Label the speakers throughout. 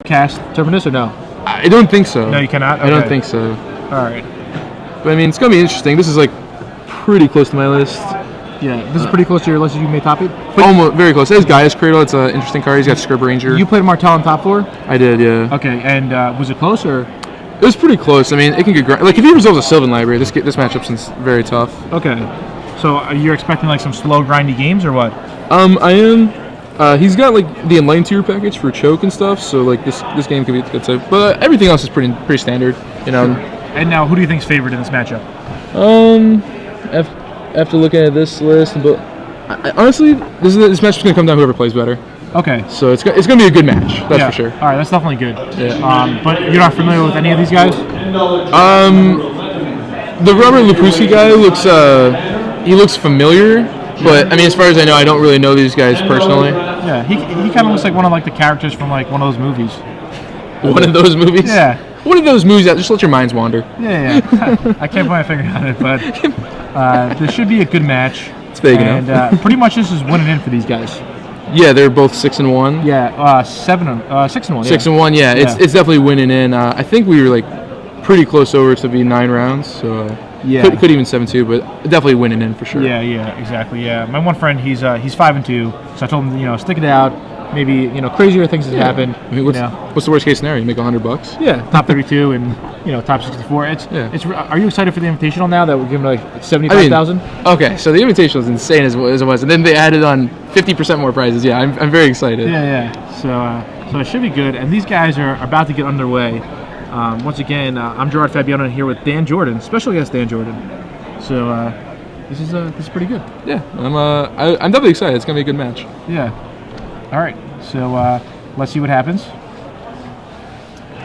Speaker 1: cast Terminus or no?
Speaker 2: I don't think so.
Speaker 1: No, you cannot? Okay.
Speaker 2: I don't think so.
Speaker 1: All right.
Speaker 2: But I mean, it's gonna be interesting. This is like pretty close to my list.
Speaker 1: Yeah, this is pretty close to your list. You may top it.
Speaker 2: Almost very close. There's Gaia's Cradle. It's an interesting card. He's got Scrub Ranger.
Speaker 1: You played Martel on top 4?
Speaker 2: I did, yeah.
Speaker 1: Okay, and was it close or?
Speaker 2: It was pretty close. I mean, it can get like if he resolves a Sylvan Library, this matchup's very tough.
Speaker 1: Okay, so you're expecting like some slow, grindy games or what?
Speaker 2: I am. He's got like the Enlightened Tier package for choke and stuff, so like this game could be good too. But everything else is pretty standard, you know.
Speaker 1: And now, who do you think's favored in this matchup?
Speaker 2: After looking at this list, but honestly, this matchup's gonna come down to whoever plays better.
Speaker 1: Okay.
Speaker 2: So it's gonna be a good match, that's for sure.
Speaker 1: All right, that's definitely good.
Speaker 2: Yeah.
Speaker 1: But you're not familiar with any of these guys?
Speaker 2: The Robert Lopuski guy looks familiar, but I mean, as far as I know, I don't really know these guys personally.
Speaker 1: Yeah, he kind of looks like one of like the characters from like one of those movies.
Speaker 2: One of those movies?
Speaker 1: Yeah.
Speaker 2: One of those movies that just let your minds wander.
Speaker 1: Yeah. I can't put my finger on it, but this should be a good match.
Speaker 2: It's vague enough.
Speaker 1: And pretty much this is winning in for these guys.
Speaker 2: Yeah, they're both 6-1.
Speaker 1: Yeah, 6-1.
Speaker 2: 6-1. Yeah, it's definitely winning in. I think we were like pretty close over to be 9 rounds, so could even 7-2, but definitely winning in for sure.
Speaker 1: Yeah, exactly. Yeah, my one friend, he's 5-2, so I told him, stick it out. Maybe crazier things have happened.
Speaker 2: I mean, what's the worst case scenario? You make $100.
Speaker 1: Yeah, top 32 and top 64. It's. Are you excited for the Invitational now that we're giving like 75,000?
Speaker 2: Okay, so the Invitational is insane as it was, and then they added on 50% more prizes. Yeah, I'm very excited.
Speaker 1: Yeah. So it should be good, and these guys are about to get underway. Once again, I'm Gerard Fabiano here with Dan Jordan, special guest Dan Jordan. So this is pretty good.
Speaker 2: Yeah, I'm definitely excited. It's gonna be a good match.
Speaker 1: Yeah. All right, so let's see what happens.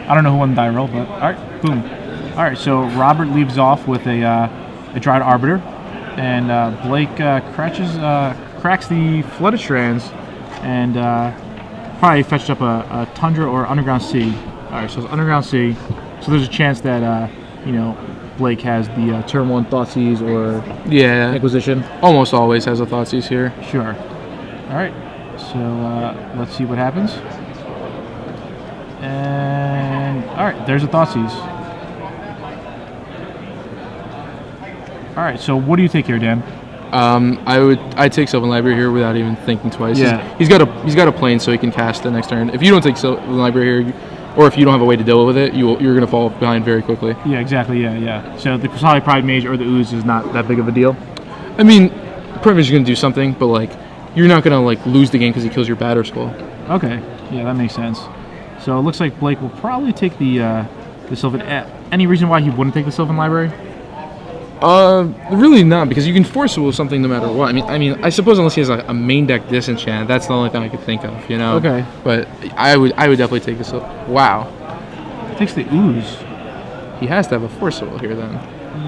Speaker 1: I don't know who won the die roll, but all right, boom. All right, so Robert leaves off with a Dryad Arbiter, and Blake cracks the Flooded Strands, and probably fetched up a Tundra or Underground Sea. All right, so it's Underground Sea. So there's a chance that Blake has the turn 1 Thoughtseize or Inquisition.
Speaker 2: Almost always has a Thoughtseize here.
Speaker 1: Sure. All right. So let's see what happens. And all right, there's a Thoughtseize. All right, so what do you take here, Dan?
Speaker 2: I'd take Sylvan Library here without even thinking twice.
Speaker 1: Yeah.
Speaker 2: He's got a plane, so he can cast the next turn. If you don't take Sylvan Library here, or if you don't have a way to deal with it, you're gonna fall behind very quickly.
Speaker 1: Yeah, exactly. Yeah. So the Crisali Pride Mage or the Ooze is not that big of a deal.
Speaker 2: I mean, Pride Mage is gonna do something, but like you're not gonna like lose the game because he kills your Batter Skull.
Speaker 1: Okay. Yeah, that makes sense. So it looks like Blake will probably take the Sylvan. Any reason why he wouldn't take the Sylvan Library?
Speaker 2: Really not, because you can force will something no matter what. I mean, I suppose unless he has a main deck disenchant, that's the only thing I could think of,
Speaker 1: Okay.
Speaker 2: But I would definitely take this. Wow.
Speaker 1: He takes the Ooze.
Speaker 2: He has to have a force will here then.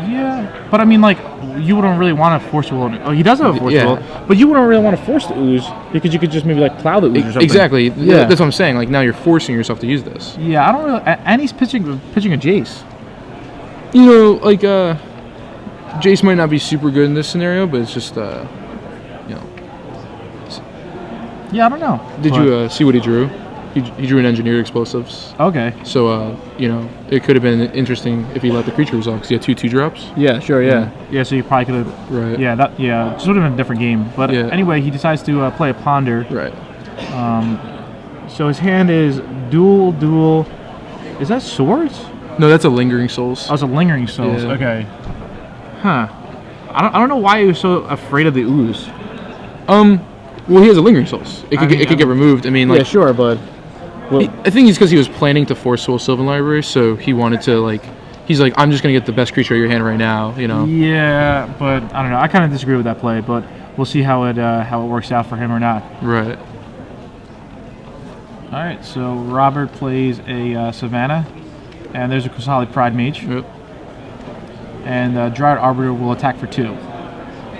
Speaker 1: Yeah, but I mean, like, you wouldn't really want to force will. Oh, he does have a force will, but you wouldn't really want to force the Ooze because you could just maybe like plow the Ooze or something.
Speaker 2: Exactly. Yeah. That's what I'm saying. Like now you're forcing yourself to use this.
Speaker 1: Yeah, I don't really. And he's pitching a Jace.
Speaker 2: Jace might not be super good in this scenario, but it's just
Speaker 1: Yeah, I don't know.
Speaker 2: Did you see what he drew? He drew an Engineered Explosives.
Speaker 1: Okay.
Speaker 2: So it could have been interesting if he let the creature resolve because he had 2 2-drops.
Speaker 1: Yeah, sure. Yeah. So you probably could have.
Speaker 2: Right.
Speaker 1: Yeah. It would have been a different game. But anyway, he decides to play a Ponder.
Speaker 2: Right.
Speaker 1: So his hand is dual. Is that Swords?
Speaker 2: No, that's a Lingering Souls.
Speaker 1: Oh, it's a Lingering Souls.
Speaker 2: Yeah.
Speaker 1: Okay. Huh. I don't know why he was so afraid of the Ooze.
Speaker 2: Well, he has a Lingering Souls. It could get removed. I mean, like.
Speaker 1: Yeah, sure, but.
Speaker 2: Well, I think it's because he was planning to force Soul Sylvan Library, so he wanted to he's like, I'm just gonna get the best creature out of your hand right now,
Speaker 1: Yeah, but I don't know. I kind of disagree with that play, but we'll see how it works out for him or not.
Speaker 2: Right.
Speaker 1: All right, so Robert plays a Savannah, and there's a Crisali Pride Mage.
Speaker 2: Yep.
Speaker 1: And Dryad Arbiter will attack for 2.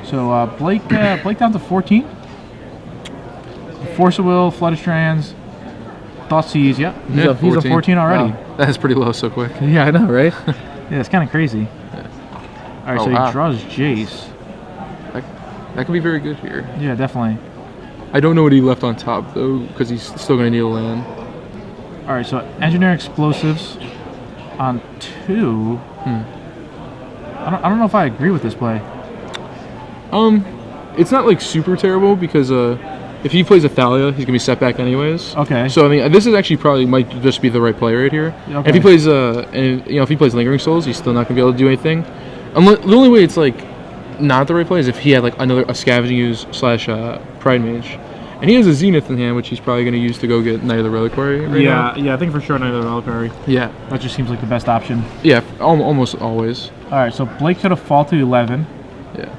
Speaker 1: So Blake down to 14. Force of Will, Flooded Strands, Thoughtseize. Yep, he's a 14 already.
Speaker 2: Wow. That's pretty low so quick.
Speaker 1: Yeah, I know, right? Yeah, it's kind of crazy.
Speaker 2: Yeah.
Speaker 1: All right, so he draws Jace.
Speaker 2: That could be very good here.
Speaker 1: Yeah, definitely.
Speaker 2: I don't know what he left on top though, because he's still going to need a land.
Speaker 1: All right, so engineer explosives on 2. I don't know if I agree with this play.
Speaker 2: It's not like super terrible because if he plays a Thalia, he's gonna be set back anyways.
Speaker 1: Okay.
Speaker 2: So I mean, this is actually probably might just be the right play right here.
Speaker 1: Okay.
Speaker 2: And if he plays if he plays Lingering Souls, he's still not gonna be able to do anything. The only way it's like not the right play is if he had like a Scavenging Ooze / Pride Mage, and he has a Zenith in hand, which he's probably gonna use to go get Knight of the Reliquary. Right now.
Speaker 1: Yeah, I think for sure Knight of the Reliquary.
Speaker 2: Yeah.
Speaker 1: That just seems like the best option.
Speaker 2: Yeah, almost always.
Speaker 1: All right, so Blake should have fall to 11.
Speaker 2: Yeah.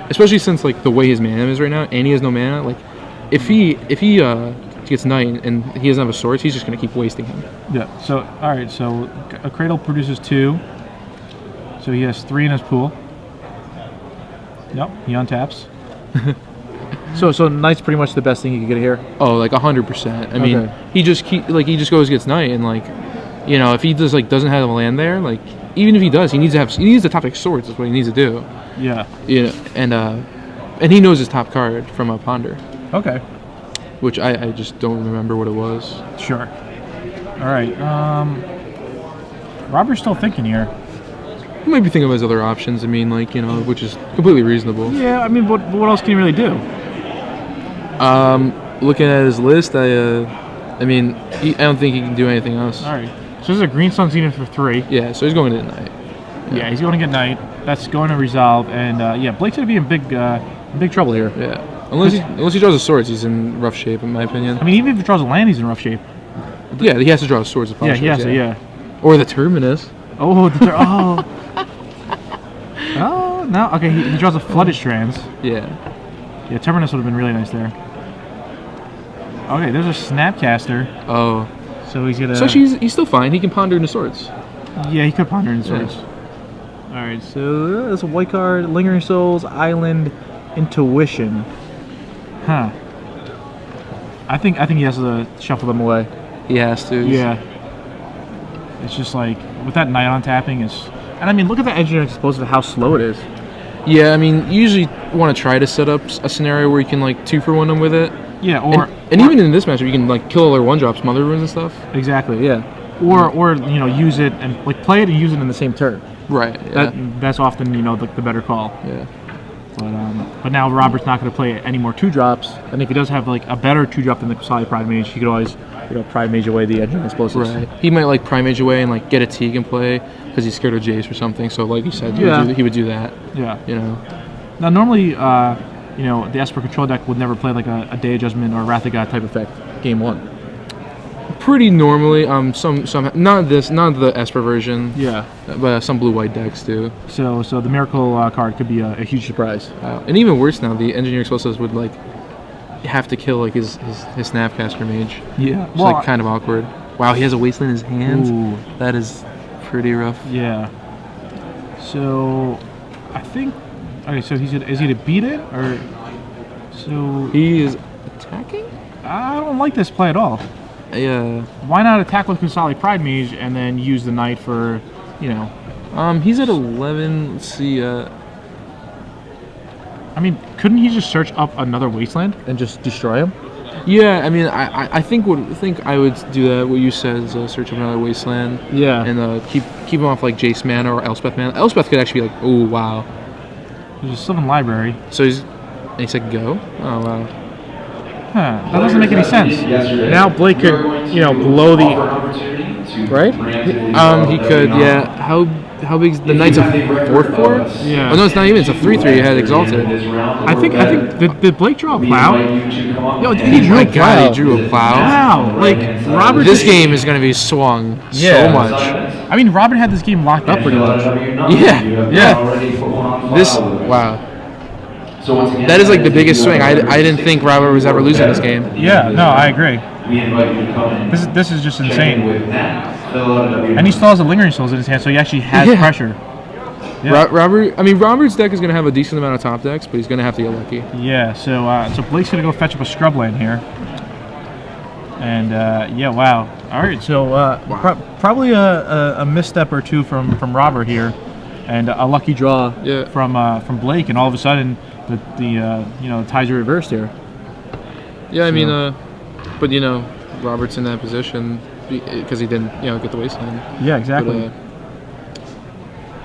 Speaker 2: Especially since like the way his mana is right now, and he has no mana. Like, if he gets Knight and he doesn't have a Swords, he's just gonna keep wasting him.
Speaker 1: Yeah. So all right, so a Cradle produces 2, so he has 3 in his pool. Yep, he untaps. so Knight's pretty much the best thing he could get here.
Speaker 2: Oh, like 100%. I mean, he just goes gets Knight, and like, if he just like doesn't have a land there, like even if he does, he needs to top deck Swords. That's what he needs to do.
Speaker 1: Yeah.
Speaker 2: And he knows his top card from a Ponder.
Speaker 1: Okay.
Speaker 2: Which I just don't remember what it was.
Speaker 1: Sure. All right. Robert's still thinking here.
Speaker 2: He might be thinking of his other options. I mean, like, which is completely reasonable.
Speaker 1: Yeah. I mean, what else can he really do?
Speaker 2: Looking at his list, I don't think he can do anything else.
Speaker 1: All right. So this is a Green Sun Zenith for 3.
Speaker 2: Yeah. So he's going to get Knight.
Speaker 1: Yeah, he's going to get Knight. That's going to resolve, and Blake's going to be in big trouble here.
Speaker 2: Yeah. Unless he draws a Swords, he's in rough shape, in my opinion.
Speaker 1: I mean, even if he draws a land, he's in rough shape.
Speaker 2: Yeah, he has to draw a Swords.
Speaker 1: Yeah, he has to. Yeah.
Speaker 2: Or the Terminus.
Speaker 1: Oh, oh, no. Okay, he draws a Flooded Strands.
Speaker 2: Yeah.
Speaker 1: Yeah, Terminus would have been really nice there. Okay, there's a Snapcaster.
Speaker 2: Oh.
Speaker 1: So he's gonna.
Speaker 2: So he's still fine. He can ponder into Swords.
Speaker 1: Yeah, he could ponder into Swords. Yeah. All right, so there's a white card: Lingering Souls, Island, Intuition. Huh. I think he has to shuffle them away.
Speaker 2: He has to.
Speaker 1: Yeah. It's just like with that Knight on tapping is, and I mean, look at the Engineer Explosive, how slow it is.
Speaker 2: Yeah, I mean, you usually want to try to set up a scenario where you can like 2-for-1 them with it.
Speaker 1: Yeah, or
Speaker 2: even in this matchup, you can like kill all their 1-drops, Mother Runes and stuff.
Speaker 1: Exactly. Yeah. Or use it and like play it and use it in the same turn.
Speaker 2: Right. Yeah.
Speaker 1: That's often the better call.
Speaker 2: Yeah.
Speaker 1: But now Robert's not going to play any more 2-drops, and if he does have like a better 2-drop than the Solid Pride Mage, he could always Pride Mage away the Engineer Explosives.
Speaker 2: Right. He might like Pride Mage away and like get a Teague and play because he's scared of Jace or something. So like you said, he would do that.
Speaker 1: Yeah.
Speaker 2: Now
Speaker 1: normally, the Esper control deck would never play like a Day Adjustment or Wrath of God type effect game 1.
Speaker 2: Pretty normally, some not the Esper version.
Speaker 1: Yeah.
Speaker 2: But some blue-white decks do.
Speaker 1: So the Miracle card could be a huge surprise.
Speaker 2: And even worse now, the Engineer Explosives would like have to kill like his Snapcaster Mage.
Speaker 1: Yeah.
Speaker 2: It's like kind of awkward. Wow, he has a Wasteland in his hand.
Speaker 1: Ooh.
Speaker 2: That is pretty rough.
Speaker 1: Yeah. So I think. Okay, so is he to beat it or? So
Speaker 2: he is attacking.
Speaker 1: I don't like this play at all.
Speaker 2: Yeah.
Speaker 1: Why not attack with Kusali Pride Mage and then use the Knight for,
Speaker 2: He's at 11. Let's see.
Speaker 1: I mean, couldn't he just search up another Wasteland and just destroy him?
Speaker 2: Yeah, I mean, I think I would do that. What you said is search up another Wasteland.
Speaker 1: Yeah.
Speaker 2: And keep him off like Jace mana or Elspeth mana. Elspeth could actually be like, oh wow.
Speaker 1: There's a Sylvan Library.
Speaker 2: So he said go. Oh wow.
Speaker 1: Huh, that doesn't make any sense. Now Blake could, blow the... Right?
Speaker 2: He could, yeah. How big is the Knight's a 4/4?
Speaker 1: Yeah.
Speaker 2: Oh no, it's not even. It's a 3/3. You had Exalted.
Speaker 1: I think. Did Blake draw a plow?
Speaker 2: No, he drew a plow. God, he drew a plow.
Speaker 1: Wow. Like Robert.
Speaker 2: This game is going to be swung so much.
Speaker 1: I mean, Robert had this game locked up pretty much.
Speaker 2: Yeah. This wow. That is like the biggest swing. I didn't think Robert was ever losing this game.
Speaker 1: Yeah, no, I agree. This is just insane. And he still has a Lingering Souls in his hand, so he actually has pressure. Yeah.
Speaker 2: Robert's deck is going to have a decent amount of top decks, but he's going to have to get lucky.
Speaker 1: Yeah, so Blake's going to go fetch up a Scrubland here. And, wow. All right, so probably a misstep or two from Robert here, and a lucky draw from Blake, and all of a sudden the ties are reversed here.
Speaker 2: Yeah, I mean, but Robert's in that position. because he didn't get the wasteland.
Speaker 1: Yeah, exactly.
Speaker 2: But,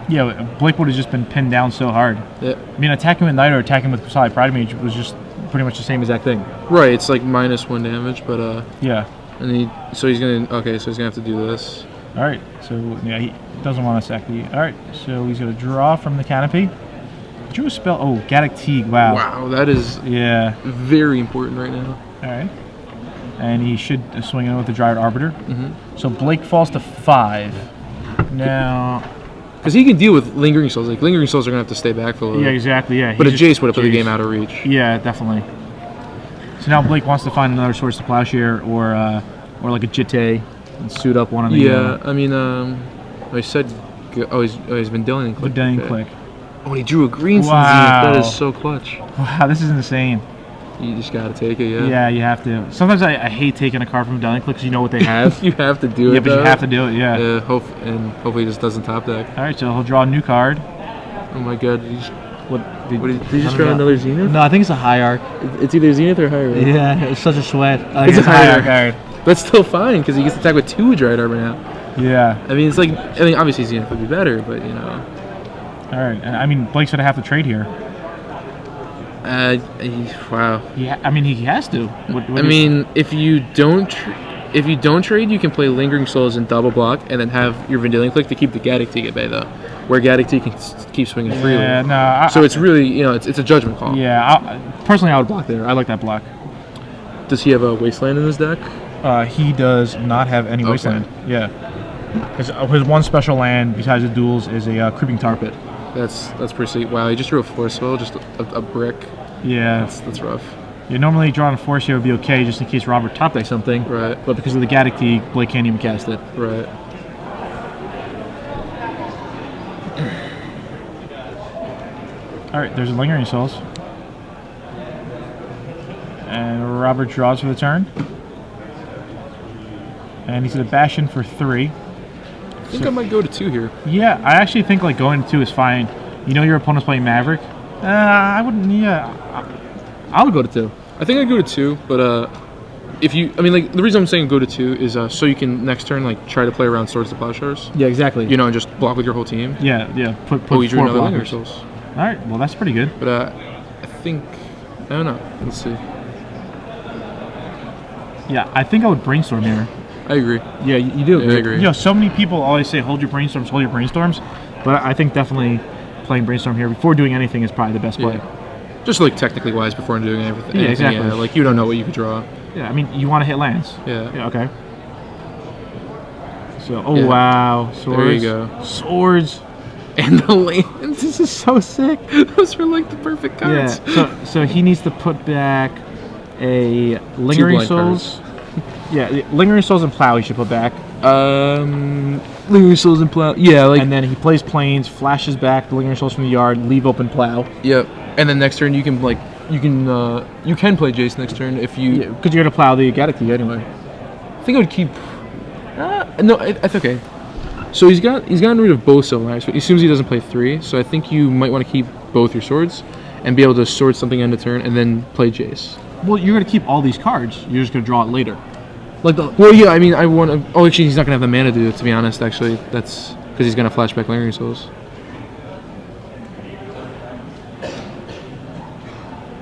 Speaker 1: yeah, Blake would have just been pinned down so hard.
Speaker 2: yeah.
Speaker 1: I mean, attacking with Knight or attacking with Solid Pride Mage was just pretty much the same exact thing.
Speaker 2: Right, it's like -1 damage, but
Speaker 1: Yeah.
Speaker 2: and so he's gonna have to do this.
Speaker 1: All right. So yeah, he doesn't want to sack the. All right. So he's gonna draw from the canopy. Drew a spell. Oh, Gaddock Teague. Wow.
Speaker 2: Wow, that is
Speaker 1: Yeah.
Speaker 2: very important right now.
Speaker 1: All right. And he should swing in with the Dryad Arbiter.
Speaker 2: Mm-hmm.
Speaker 1: So Blake falls to 5. Now.
Speaker 2: Because he can deal with Lingering Souls. Like, Lingering Souls are going to have to stay back for a little
Speaker 1: Yeah,
Speaker 2: bit.
Speaker 1: exactly. Yeah.
Speaker 2: But a
Speaker 1: He
Speaker 2: Jace
Speaker 1: just-
Speaker 2: would have put the
Speaker 1: Jace.
Speaker 2: game out of reach.
Speaker 1: Yeah, definitely. So now Blake wants to find another Swords to Plowshare or like a Jitte and suit up one of the.
Speaker 2: Yeah, I mean, I said, he's been dealing
Speaker 1: The
Speaker 2: click.
Speaker 1: Denning
Speaker 2: Okay.
Speaker 1: Click.
Speaker 2: Oh, and he drew a green Zenith.
Speaker 1: Wow.
Speaker 2: That is so clutch.
Speaker 1: Wow, this is insane.
Speaker 2: You just got to take it, yeah.
Speaker 1: Yeah, you have to. Sometimes I hate taking a card from Denning Click because you know what they have.
Speaker 2: You have to do
Speaker 1: Yeah,
Speaker 2: it,
Speaker 1: but you
Speaker 2: though.
Speaker 1: have to do it. Yeah.
Speaker 2: Yeah, hopefully he just doesn't top deck.
Speaker 1: All right, so he'll draw a new card.
Speaker 2: Oh my god,
Speaker 1: What
Speaker 2: did he just draw another Zenith?
Speaker 1: No, I think it's a Hierarch.
Speaker 2: It's either Zenith or Hierarch.
Speaker 1: Yeah, it's such a sweat.
Speaker 2: It's a
Speaker 1: Hierarch
Speaker 2: Hierarch. That's still fine because he gets to attack with 2 Dryad Arbor now.
Speaker 1: Yeah.
Speaker 2: I mean, it's like, obviously Zenith would be better, but
Speaker 1: All right, and I mean Blake's gonna have to trade here.
Speaker 2: Wow.
Speaker 1: Yeah, I mean he has to.
Speaker 2: I mean, if you don't trade, you can play Lingering Souls and double block, and then have your Vendilion Click to keep the Gaddock Teague at bay, though, where Gaddock Teague can keep swinging freely.
Speaker 1: Yeah, no.
Speaker 2: So it's really, it's a judgment call.
Speaker 1: Yeah, personally I would block there. I like that block.
Speaker 2: Does he have a Wasteland in his deck?
Speaker 1: He does not have any
Speaker 2: Okay.
Speaker 1: wasteland. Yeah. His one special land besides the duels is a creeping tar pit.
Speaker 2: That's pretty sweet. Wow, he just drew a Force Will, just a brick.
Speaker 1: Yeah.
Speaker 2: That's rough.
Speaker 1: Yeah, normally drawing a force here would be okay just in case Robert top decks something.
Speaker 2: Right.
Speaker 1: But because of the Gaddock Teague, Blake can't even cast it.
Speaker 2: Right.
Speaker 1: All right, there's a Lingering Souls. And Robert draws for the turn. And he's going to bash in for 3.
Speaker 2: I think I might go to 2 here.
Speaker 1: Yeah, I actually think like going to 2 is fine. You know your opponent's playing Maverick. I wouldn't. Yeah, I would go to 2.
Speaker 2: I think I'd go to 2, but the reason I'm saying go to 2 is so you can next turn try to play around Swords to Plowshares.
Speaker 1: Yeah, exactly.
Speaker 2: And just block with your whole team.
Speaker 1: Yeah. Put
Speaker 2: You drew
Speaker 1: 4
Speaker 2: another Linger
Speaker 1: blockers.
Speaker 2: Souls.
Speaker 1: All right, well that's pretty good.
Speaker 2: But I don't know. Let's see.
Speaker 1: Yeah, I think I would brainstorm here.
Speaker 2: I agree.
Speaker 1: Yeah, you do.
Speaker 2: Yeah, I agree.
Speaker 1: You know, so many people always say hold your brainstorms, but I think definitely playing brainstorm here before doing anything is probably the best play.
Speaker 2: Yeah. Just technically wise before doing everything.
Speaker 1: Yeah, exactly.
Speaker 2: Yeah, you don't know what you could draw.
Speaker 1: Yeah, I mean you want to hit lands.
Speaker 2: Yeah.
Speaker 1: Yeah. Okay. So,
Speaker 2: Yeah.
Speaker 1: wow, swords.
Speaker 2: There you go.
Speaker 1: Swords.
Speaker 2: And the lands.
Speaker 1: This is so sick.
Speaker 2: Those were the perfect
Speaker 1: Yeah.
Speaker 2: cards.
Speaker 1: So he needs to put back a Lingering
Speaker 2: blank
Speaker 1: Souls. Yeah, Lingering Souls and Plow he should put back.
Speaker 2: Lingering Souls and Plow. Yeah,
Speaker 1: And then he plays Plains, flashes back the Lingering Souls from the yard, leave open Plow.
Speaker 2: Yep. And then next turn you can play Jace next turn if you.
Speaker 1: Yeah, because you're gonna Plow the Gaddock Teague anyway.
Speaker 2: I think I would keep. No, it's okay. So he's gotten rid of both Silver Knights, but he assumes he doesn't play 3. So I think you might want to keep both your swords, and be able to sword something end of turn, and then play Jace.
Speaker 1: Well, you're gonna keep all these cards. You're just gonna draw it later.
Speaker 2: Well, yeah. I mean, I want to. Oh, actually, he's not gonna have the mana to do it. To be honest, actually, that's because he's gonna flashback Lingering Souls.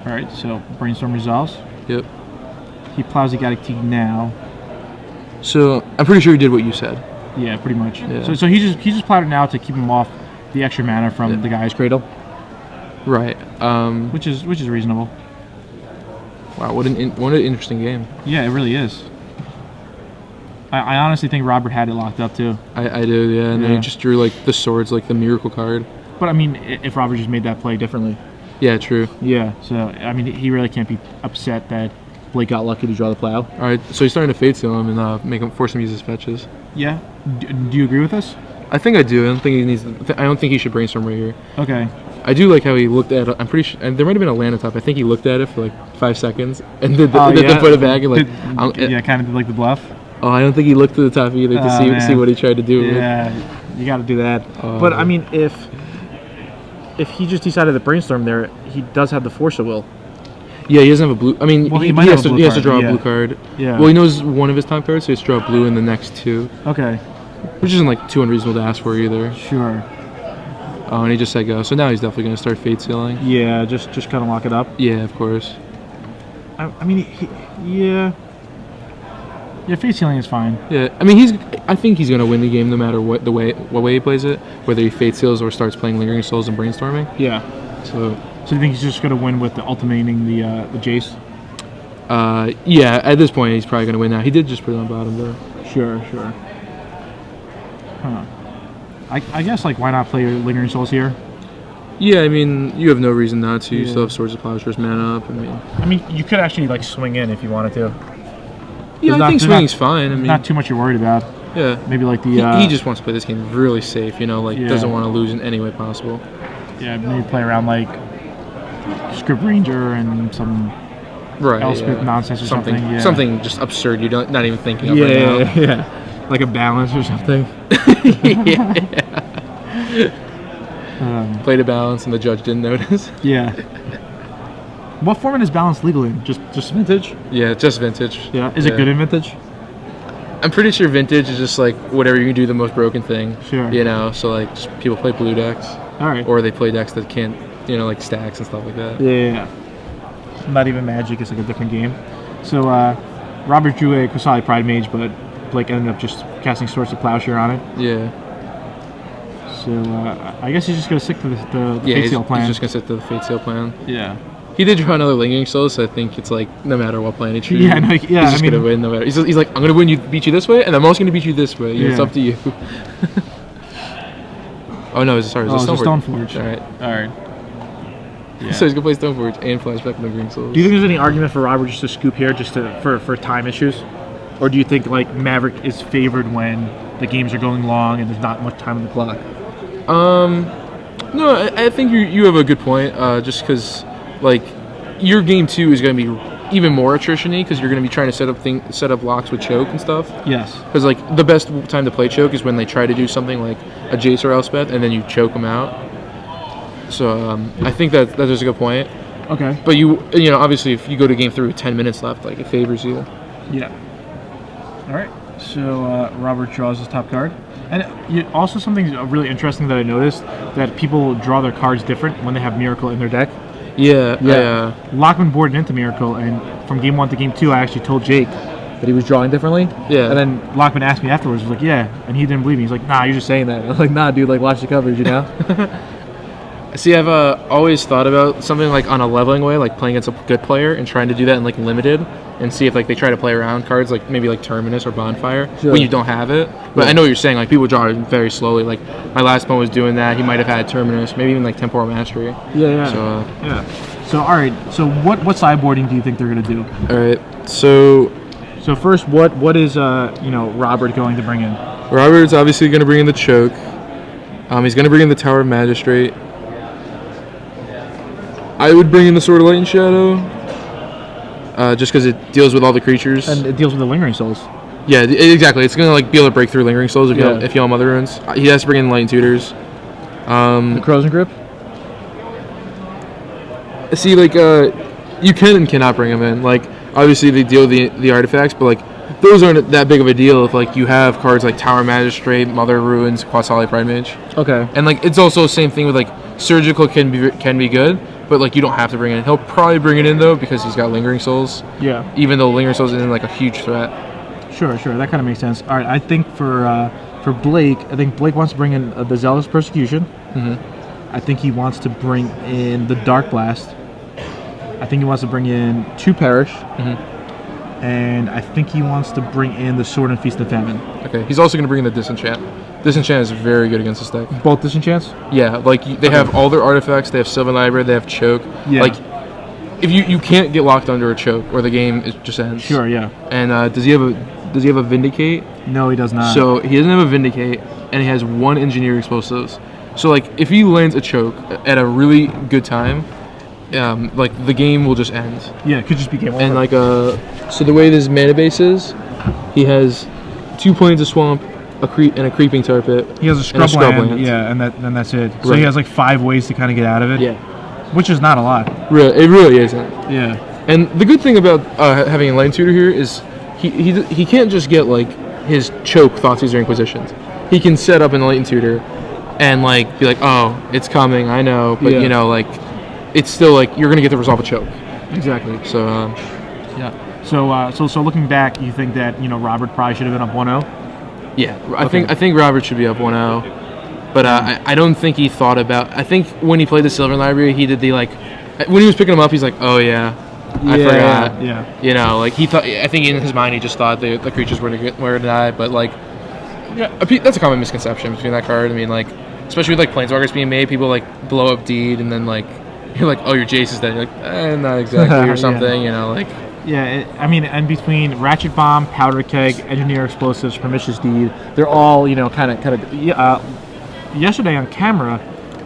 Speaker 1: All right, so brainstorm resolves.
Speaker 2: Yep.
Speaker 1: He plows the Gaddock Teague now.
Speaker 2: So I'm pretty sure he did what you said.
Speaker 1: Yeah, pretty much.
Speaker 2: Yeah.
Speaker 1: So he just plowed it now to keep him off the extra mana from the guy's cradle,
Speaker 2: Right.
Speaker 1: which is reasonable.
Speaker 2: Wow. What an interesting game.
Speaker 1: Yeah, it really is. I honestly think Robert had it locked up too.
Speaker 2: I do. Yeah. And then
Speaker 1: Yeah.
Speaker 2: he just drew the swords, the miracle card.
Speaker 1: But I mean, if Robert just made that play differently.
Speaker 2: Yeah. True.
Speaker 1: Yeah. So I mean, he really can't be upset that Blake got lucky to draw the Plow.
Speaker 2: All right. So he's starting to Fate Seal him and force him to use his fetches.
Speaker 1: Yeah. Do you agree with this?
Speaker 2: I think I do. I don't think he needs. I don't think he should brainstorm right here.
Speaker 1: Okay.
Speaker 2: I do like how he looked at it. I'm pretty sure, and there might have been a land on top. I think he looked at it for 5 seconds and then put it back and
Speaker 1: kind of did like the bluff.
Speaker 2: Oh, I don't think he looked to the top either to see
Speaker 1: Man.
Speaker 2: what he tried to do.
Speaker 1: Yeah, you got to do that. But I mean, if he just decided to brainstorm there, he does have the Force of Will.
Speaker 2: Yeah, he doesn't have a blue. I mean,
Speaker 1: Well, he
Speaker 2: he
Speaker 1: might
Speaker 2: has
Speaker 1: have a
Speaker 2: to,
Speaker 1: blue
Speaker 2: he has to
Speaker 1: card,
Speaker 2: draw a
Speaker 1: yeah.
Speaker 2: blue card.
Speaker 1: Yeah.
Speaker 2: Well, he knows one of his top cards, so he has to draw blue in the next 2,
Speaker 1: Okay.
Speaker 2: which isn't like too unreasonable to ask for either.
Speaker 1: Sure.
Speaker 2: Oh, and he just said go. So now he's definitely going to start fate sealing.
Speaker 1: Yeah, just kind of lock it up.
Speaker 2: Yeah, of course.
Speaker 1: I mean, yeah. Yeah, face healing is fine.
Speaker 2: Yeah, I mean, I think he's going to win the game no matter what way he plays it, whether he fate seals or starts playing Lingering Souls and Brainstorming.
Speaker 1: Yeah.
Speaker 2: So
Speaker 1: So you think he's just going to win with the ultimating the Jace?
Speaker 2: yeah, at this point he's probably going to win now. He did just put it on bottom though.
Speaker 1: Sure. Huh. I guess, like, why not play Lingering Souls here?
Speaker 2: Yeah, I mean, you have no reason not to. You
Speaker 1: Yeah.
Speaker 2: still have Swords of Plowshares mana up.
Speaker 1: I mean, you could actually, like, swing in if you wanted to.
Speaker 2: Yeah, I think swinging's fine. I mean,
Speaker 1: Not too much you're worried about.
Speaker 2: yeah.
Speaker 1: Maybe, like, the...
Speaker 2: He just wants to play this game really safe, like
Speaker 1: Yeah.
Speaker 2: doesn't want to lose in any way possible.
Speaker 1: Yeah, maybe play around, like, Script Ranger and some
Speaker 2: Right.
Speaker 1: Elspeth nonsense or something. Yeah.
Speaker 2: Something just absurd. You're not even thinking of right now.
Speaker 1: Yeah. Like a balance or something.
Speaker 2: Played a balance and the judge didn't notice.
Speaker 1: Yeah. What format is balance legal in? Just Vintage?
Speaker 2: Yeah, just Vintage.
Speaker 1: Yeah. Is it good in Vintage?
Speaker 2: I'm pretty sure Vintage is just like whatever you can do the most broken thing.
Speaker 1: Sure.
Speaker 2: So like just people play blue decks.
Speaker 1: All right.
Speaker 2: Or they play decks that can't, like stacks and stuff like that.
Speaker 1: Yeah. Not even Magic. It's like a different game. So Robert drew a Kosali Pride Mage, but Blake ended up just casting Swords of Plowshare on it.
Speaker 2: Yeah.
Speaker 1: So I guess he's just going to stick to the Fate Seal plan.
Speaker 2: He's just going to stick to the Fate Seal plan.
Speaker 1: Yeah.
Speaker 2: He did draw another Lingering Soul, so I think it's like no matter what plan he chooses,
Speaker 1: Yeah, no, yeah,
Speaker 2: he's just going to win no matter. He's like, I'm going to beat you this way, and I'm also going to beat you this way. It's up to you. Oh no, sorry, it's a
Speaker 1: Stoneforge.
Speaker 2: All right.
Speaker 1: Yeah.
Speaker 2: So he's going to play Stoneforge and Flashback Lingering Souls.
Speaker 1: Do you think there's any argument for Robert just to scoop here just for time issues? Or do you think, like, Maverick is favored when the games are going long and there's not much time on the clock?
Speaker 2: No, I think you have a good point. Just because, like, your game 2 is going to be even more attrition-y because you're going to be trying to set up locks with choke and stuff.
Speaker 1: Yes.
Speaker 2: Because like the best time to play choke is when they try to do something like a Jace or Elspeth and then you choke them out. So I think that is a good point.
Speaker 1: Okay.
Speaker 2: But obviously if you go to game 3 with 10 minutes left, like it favors you.
Speaker 1: Yeah. All right. So Robert draws his top card. And also something really interesting that I noticed, that people draw their cards different when they have Miracle in their deck.
Speaker 2: Yeah.
Speaker 1: Lockman boarded into Miracle, and from game 1 to game 2, I actually told Jake that he was drawing differently.
Speaker 2: Yeah.
Speaker 1: And then Lockman asked me afterwards, was like, yeah, and he didn't believe me. He's like, nah, you're just saying that. I was like, nah, dude, like, watch the coverage,
Speaker 2: See, I've always thought about something like on a leveling way, like playing against a good player and trying to do that in like limited and see if like they try to play around cards like maybe like Terminus or Bonfire when you don't have it. But I know what you're saying, like people draw it very slowly. Like my last opponent was doing that. He might have had Terminus, maybe even like Temporal Mastery.
Speaker 1: Yeah. So all right. So what sideboarding do you think they're gonna do?
Speaker 2: All right. So
Speaker 1: first, what is Robert going to bring in?
Speaker 2: Robert's obviously going to bring in the choke. He's going to bring in the Tower of Magistrate. I would bring in the Sword of Light and Shadow, just because it deals with all the creatures.
Speaker 1: And it deals with the Lingering Souls.
Speaker 2: Yeah, exactly. It's gonna like be able to break through Lingering Souls if you have Mother Runes. He has to bring in Light and Tutors.
Speaker 1: The Crows and Grip.
Speaker 2: See, like you can and cannot bring them in. Like obviously they deal with the artifacts, but like those aren't that big of a deal if like you have cards like Tower Magistrate, Mother Ruins, Quasali Pride Mage.
Speaker 1: Okay.
Speaker 2: And like it's also the same thing with like Surgical can be good. But like you don't have to bring it in. He'll probably bring it in though because he's got Lingering Souls.
Speaker 1: Yeah.
Speaker 2: Even though Lingering Souls isn't like a huge threat.
Speaker 1: Sure. That kind of makes sense. All right. I think for Blake, wants to bring in the Zealous Persecution.
Speaker 2: Mm-hmm.
Speaker 1: I think he wants to bring in the Dark Blast. I think he wants to bring in 2 Perish.
Speaker 2: Mm-hmm.
Speaker 1: And I think he wants to bring in the Sword and Feast of Famine.
Speaker 2: Okay. He's also going to bring in the Disenchant. Disenchant is very good against this deck.
Speaker 1: Both Disenchants?
Speaker 2: Yeah, like they have all their artifacts. They have Sylvan Library. They have Choke.
Speaker 1: Yeah.
Speaker 2: Like if you can't get locked under a Choke, or the game just ends.
Speaker 1: Sure. Yeah.
Speaker 2: And does he have a Vindicate?
Speaker 1: No, he does not.
Speaker 2: So he doesn't have a Vindicate, and he has 1 Engineer Explosives. So like if he lands a Choke at a really good time, like the game will just end.
Speaker 1: Yeah, it could just be game over.
Speaker 2: And like so the way this mana base is, he has 2 Plains of Swamp, a Creeping Tarpit.
Speaker 1: He has a scrubland. Yeah, and that's it. So he has like 5 ways to kind of get out of it.
Speaker 2: Yeah.
Speaker 1: Which is not a lot.
Speaker 2: It really isn't.
Speaker 1: Yeah.
Speaker 2: And the good thing about having a lane tutor here is he can't just get like his choke Thoughtseize or Inquisitions. He can set up in the latent tutor and like be like, oh, it's coming, I know, but you know, like it's still like you're gonna get to resolve a choke.
Speaker 1: Exactly.
Speaker 2: So
Speaker 1: yeah. So looking back, you think that Robert probably should have been up 1-0?
Speaker 2: Yeah, I think Robert should be up 1-0, but I don't think he thought about. I think when he played the Sylvan Library, he did the like when he was picking him up, he's like, oh yeah. I forgot.
Speaker 1: Yeah.
Speaker 2: You know, like he thought. I think in his mind he just thought the creatures were to die. But like, yeah, that's a common misconception between that card. I mean, like, especially with like Planeswalkers being made, people like blow up Deed, and then like you're like, oh, your Jace is dead. You're like, not exactly, or something. You know, like.
Speaker 1: Yeah, I mean, and between Ratchet Bomb, Powder Keg, Engineer Explosives, Pernicious Deed, they're all kind of. Yesterday on camera,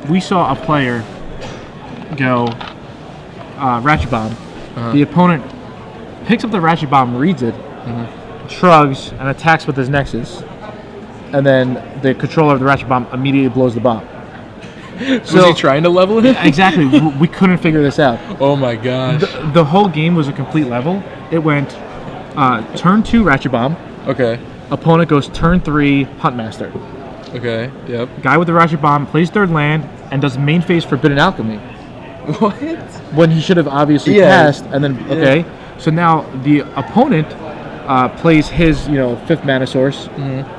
Speaker 1: we saw a player go Ratchet Bomb. The opponent picks up the Ratchet Bomb, reads it, shrugs, and attacks with his Nexus. And then the controller of the Ratchet Bomb immediately blows the bomb.
Speaker 2: So, was he trying to level it?
Speaker 1: Exactly. We couldn't figure this out.
Speaker 2: Oh my gosh.
Speaker 1: The whole game was a complete level. It went turn 2 Ratchet Bomb.
Speaker 2: Okay.
Speaker 1: Opponent goes turn 3 Huntmaster.
Speaker 2: Okay, yep.
Speaker 1: Guy with the Ratchet Bomb plays third land and does main phase Forbidden Alchemy.
Speaker 2: What?
Speaker 1: When he should have obviously passed, and then so now the opponent plays his 5th mana source,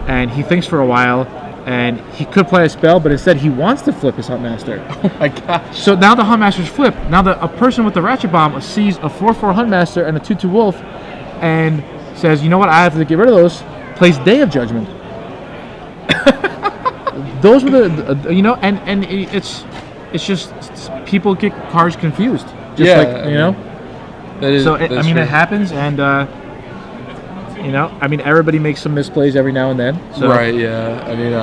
Speaker 1: and he thinks for a while, and he could play a spell, but instead he wants to flip his Huntmaster.
Speaker 2: Oh my gosh!
Speaker 1: So now the Huntmaster's flipped. Now a person with the Ratchet Bomb sees a 4/4 Huntmaster and a 2/2 Wolf, and says, you know what? I have to get rid of those. Plays Day of Judgment. Those were the and it's just people get cards confused. Just
Speaker 2: That is,
Speaker 1: so it happens, and everybody makes some misplays every now and then. So.
Speaker 2: Right. Yeah. I mean.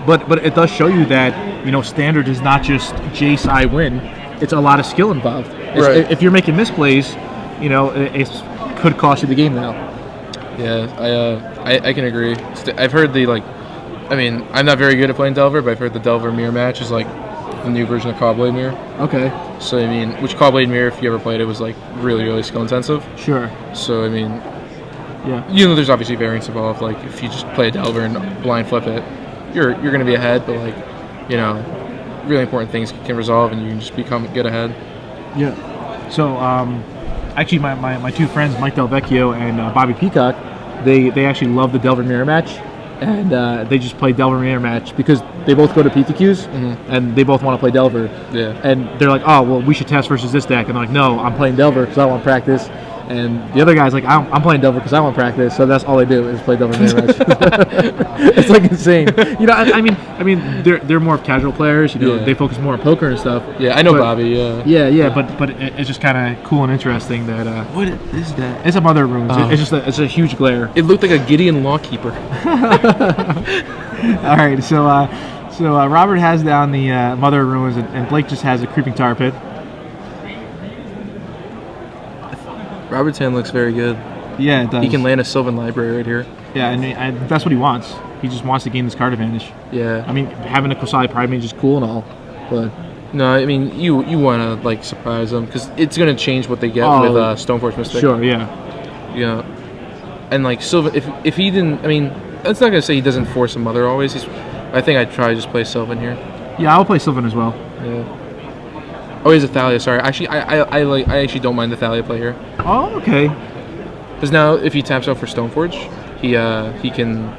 Speaker 1: But it does show you that Standard is not just Jace I win. It's a lot of skill involved.
Speaker 2: Right.
Speaker 1: If you're making misplays, it could cost you the game now.
Speaker 2: Yeah. I can agree. I've heard I'm not very good at playing Delver, but I've heard the Delver Mirror match is like the new version of Cobblade Mirror.
Speaker 1: Okay.
Speaker 2: So which Cobblade Mirror, if you ever played it, was like really, really skill intensive.
Speaker 1: Sure.
Speaker 2: So
Speaker 1: yeah.
Speaker 2: There's obviously variance involved. Like if you just play a Delver and blind flip it, you're gonna be ahead. But really important things can resolve, and you can just get ahead.
Speaker 1: Yeah. So actually, my two friends, Mike Del Vecchio and Bobby Peacock, they actually love the Delver Mirror match. And they just play Delver Mirror match because they both go to PTQs and they both want to play Delver.
Speaker 2: Yeah.
Speaker 1: And they're like, oh, well, we should test versus this deck. And they're like, no, I'm playing Delver because I want practice. And the other guy's like, I'm playing Delver because I want practice. So that's all they do is play Delver Mirror match. It's like insane. I mean, they're more of casual players. They focus more on poker and stuff.
Speaker 2: Yeah, I know Bobby. Yeah.
Speaker 1: Yeah. But it's just kind of cool and interesting that.
Speaker 2: What is that?
Speaker 1: It's some other rooms. It's a huge glare.
Speaker 2: It looked like a Gideon Lawkeeper.
Speaker 1: All right, so Robert has down the Mother of Ruins, and Blake just has a Creeping Tar Pit.
Speaker 2: Robert's hand looks very good.
Speaker 1: Yeah, it does.
Speaker 2: He can land a Sylvan Library right here.
Speaker 1: Yeah, and that's what he wants. He just wants to gain this card advantage.
Speaker 2: Yeah.
Speaker 1: I mean, having a Kosali Pride Mage is cool and all, but...
Speaker 2: No, I mean, you want to, surprise them, because it's going to change what they get with Stoneforge Mystic.
Speaker 1: Sure, yeah.
Speaker 2: Yeah. And, Sylvan, if he didn't... I mean, that's not going to say he doesn't force a Mother always. I think I'd try to just play Sylvan here.
Speaker 1: Yeah, I'll play Sylvan as well.
Speaker 2: Yeah. Oh, he's a Thalia. Sorry. Actually, I actually don't mind the Thalia play here.
Speaker 1: Oh, okay.
Speaker 2: Because now, if he taps out for Stoneforge, he can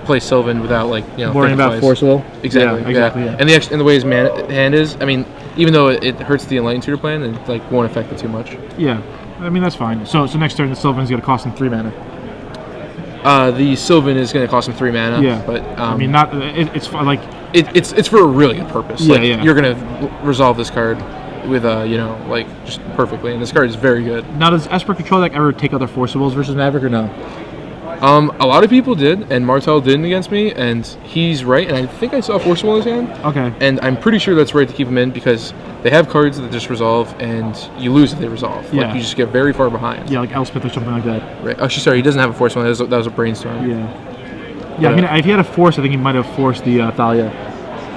Speaker 2: play Sylvan without
Speaker 1: worrying about Force Will.
Speaker 2: Exactly.
Speaker 1: Yeah, exactly. Yeah.
Speaker 2: And the way his hand is, I mean, even though it hurts the Enlightened Tutor plan, it won't affect it too much.
Speaker 1: Yeah, I mean that's fine. So next turn the Sylvan's gonna cost him 3 mana.
Speaker 2: The Sylvan is going to cost him 3 mana.
Speaker 1: Yeah,
Speaker 2: but
Speaker 1: I mean, not it's like
Speaker 2: it's for a really good purpose.
Speaker 1: Yeah,
Speaker 2: You're going to resolve this card with just perfectly, and this card is very good.
Speaker 1: Now, does Esper Control deck ever take other Force Wills versus Maverick or no?
Speaker 2: A lot of people did, and Martel didn't against me, and he's right. And I think I saw Force Will in his hand.
Speaker 1: Okay.
Speaker 2: And I'm pretty sure that's right to keep him in because they have cards that just resolve, and you lose if they resolve.
Speaker 1: Yeah.
Speaker 2: You just get very far behind.
Speaker 1: Yeah, like Elspeth or something like that.
Speaker 2: Right. Oh, sorry, he doesn't have a Force Will. That was a Brainstorm.
Speaker 1: Yeah. Yeah, I mean, if he had a Force, I think he might have forced the Thalia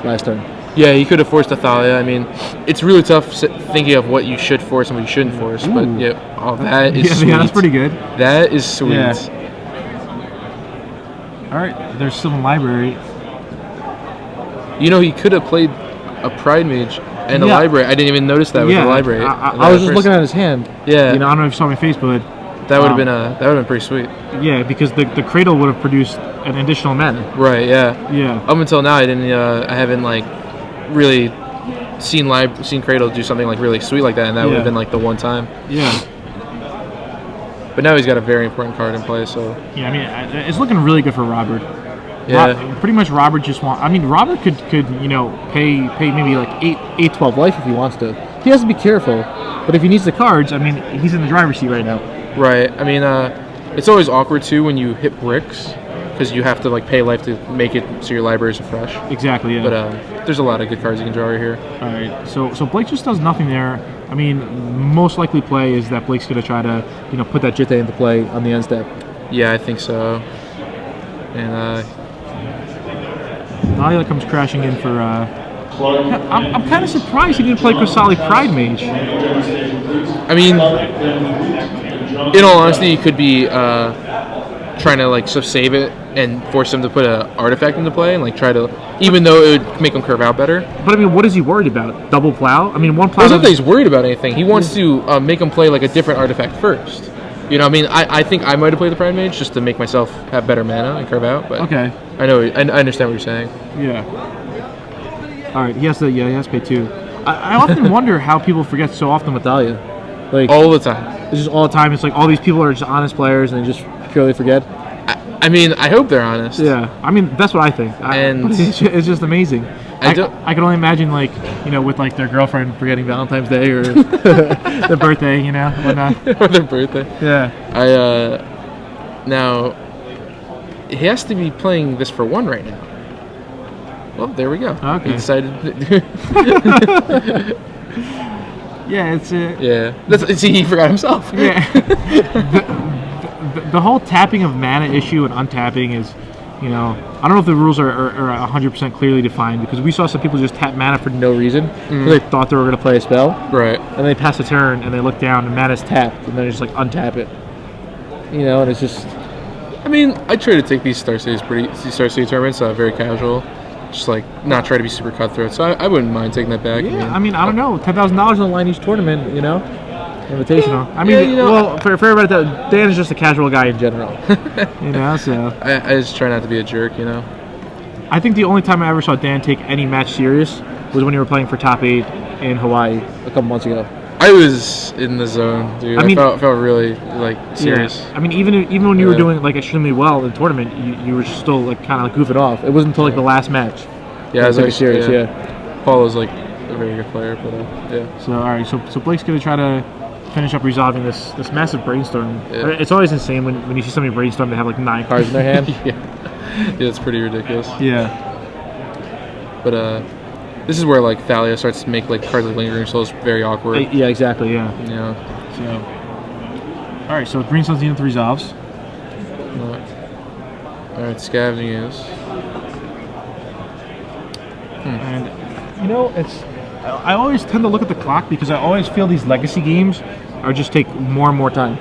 Speaker 1: last turn.
Speaker 2: Yeah, he could have forced a Thalia. I mean, it's really tough thinking of what you should force and what you shouldn't force.
Speaker 1: Ooh.
Speaker 2: But yeah, that is sweet.
Speaker 1: Yeah, that's pretty good.
Speaker 2: That is sweet.
Speaker 1: Yeah. All right, there's Sylvan Library.
Speaker 2: You know, he could have played a Pride Mage and a Library. I didn't even notice that with the Library.
Speaker 1: I was just looking at his hand.
Speaker 2: Yeah.
Speaker 1: You know, I don't know if you saw my face, but
Speaker 2: that would have been pretty sweet.
Speaker 1: Yeah, because the Cradle would have produced an additional mana.
Speaker 2: Right. Yeah.
Speaker 1: Yeah.
Speaker 2: Up until now, I haven't like really seen Cradle do something like really sweet like that, and that would have been like the one time.
Speaker 1: Yeah.
Speaker 2: But now he's got a very important card in play, so.
Speaker 1: Yeah, I mean, it's looking really good for Robert.
Speaker 2: Yeah.
Speaker 1: Pretty much Robert just wants... I mean, Robert could pay maybe like 8-12 life if he wants to. He has to be careful. But if he needs the cards, I mean, he's in the driver's seat right now.
Speaker 2: Right. I mean, it's always awkward, too, when you hit bricks. Because you have to like pay life to make it so your libraries are fresh.
Speaker 1: Exactly, yeah.
Speaker 2: But there's a lot of good cards you can draw right here.
Speaker 1: All right, so Blake just does nothing there. I mean, most likely play is that Blake's going to try to, put that Jitte into play on the end step.
Speaker 2: Yeah, I think so. And
Speaker 1: Thalia comes crashing in for... I'm kind of surprised he didn't play Krasali Pride Mage.
Speaker 2: I mean, in all honesty, he could be trying to like save it and force him to put an artifact into play and like try to, even though it would make him curve out better.
Speaker 1: But I mean, what is he worried about? Double plow? I mean, one plow.
Speaker 2: It's not that he's worried about anything. He wants to make him play like a different artifact first. You know, I mean, I think I might have played the Pride Mage just to make myself have better mana and curve out. But
Speaker 1: okay,
Speaker 2: I understand what you're saying.
Speaker 1: Yeah. All right, he has to pay 2. I often wonder how people forget so often with Thalia. Like
Speaker 2: all the time.
Speaker 1: It's just all the time. It's like all these people are just honest players and they just purely forget.
Speaker 2: I mean, I hope they're honest.
Speaker 1: Yeah, I mean that's what I think.
Speaker 2: And
Speaker 1: it's just amazing. I can only imagine with like their girlfriend forgetting Valentine's Day or their birthday, whatnot.
Speaker 2: Or their birthday.
Speaker 1: Yeah.
Speaker 2: Now he has to be playing this for 1 right now. Well, there we go.
Speaker 1: Okay.
Speaker 2: He decided.
Speaker 1: Yeah, it's
Speaker 2: Yeah. See, he forgot himself.
Speaker 1: Yeah. The whole tapping of mana issue and untapping is, I don't know if the rules are 100% clearly defined because we saw some people just tap mana for no reason because they thought they were going to play a spell. Right. And they pass a turn and they look down and mana's tapped and then they just like untap it. And it's just.
Speaker 2: I mean, I try to take these Star City tournaments very casual. Just like not try to be super cutthroat, so I wouldn't mind taking that back.
Speaker 1: Yeah, I mean I don't know, $10,000 on the line each tournament, invitational. I mean, well, for everybody, Dan is just a casual guy in general, So
Speaker 2: I just try not to be a jerk,
Speaker 1: I think the only time I ever saw Dan take any match serious was when you were playing for top 8 in Hawaii a couple months ago.
Speaker 2: I was in the zone, dude. I felt really like serious.
Speaker 1: Yeah. I mean, even when you were doing like extremely well in the tournament, you were still like kind of goofing off. It wasn't until like the last match.
Speaker 2: Yeah, I was
Speaker 1: like serious. Yeah.
Speaker 2: Paul is like a very good player, but yeah.
Speaker 1: So all right, so Blake's gonna try to finish up resolving this massive brainstorm. Yeah. It's always insane when you see somebody brainstorm. They have like 9 cards in their hand.
Speaker 2: Yeah, it's pretty ridiculous.
Speaker 1: Yeah.
Speaker 2: But this is where like Thalia starts to make like cards like Lingering Souls very awkward.
Speaker 1: Yeah, exactly. Yeah.
Speaker 2: Yeah.
Speaker 1: So, all right. So Green Sun Zenith resolves.
Speaker 2: All right, Scavenging is.
Speaker 1: And it's. I always tend to look at the clock because I always feel these legacy games are just take more and more time.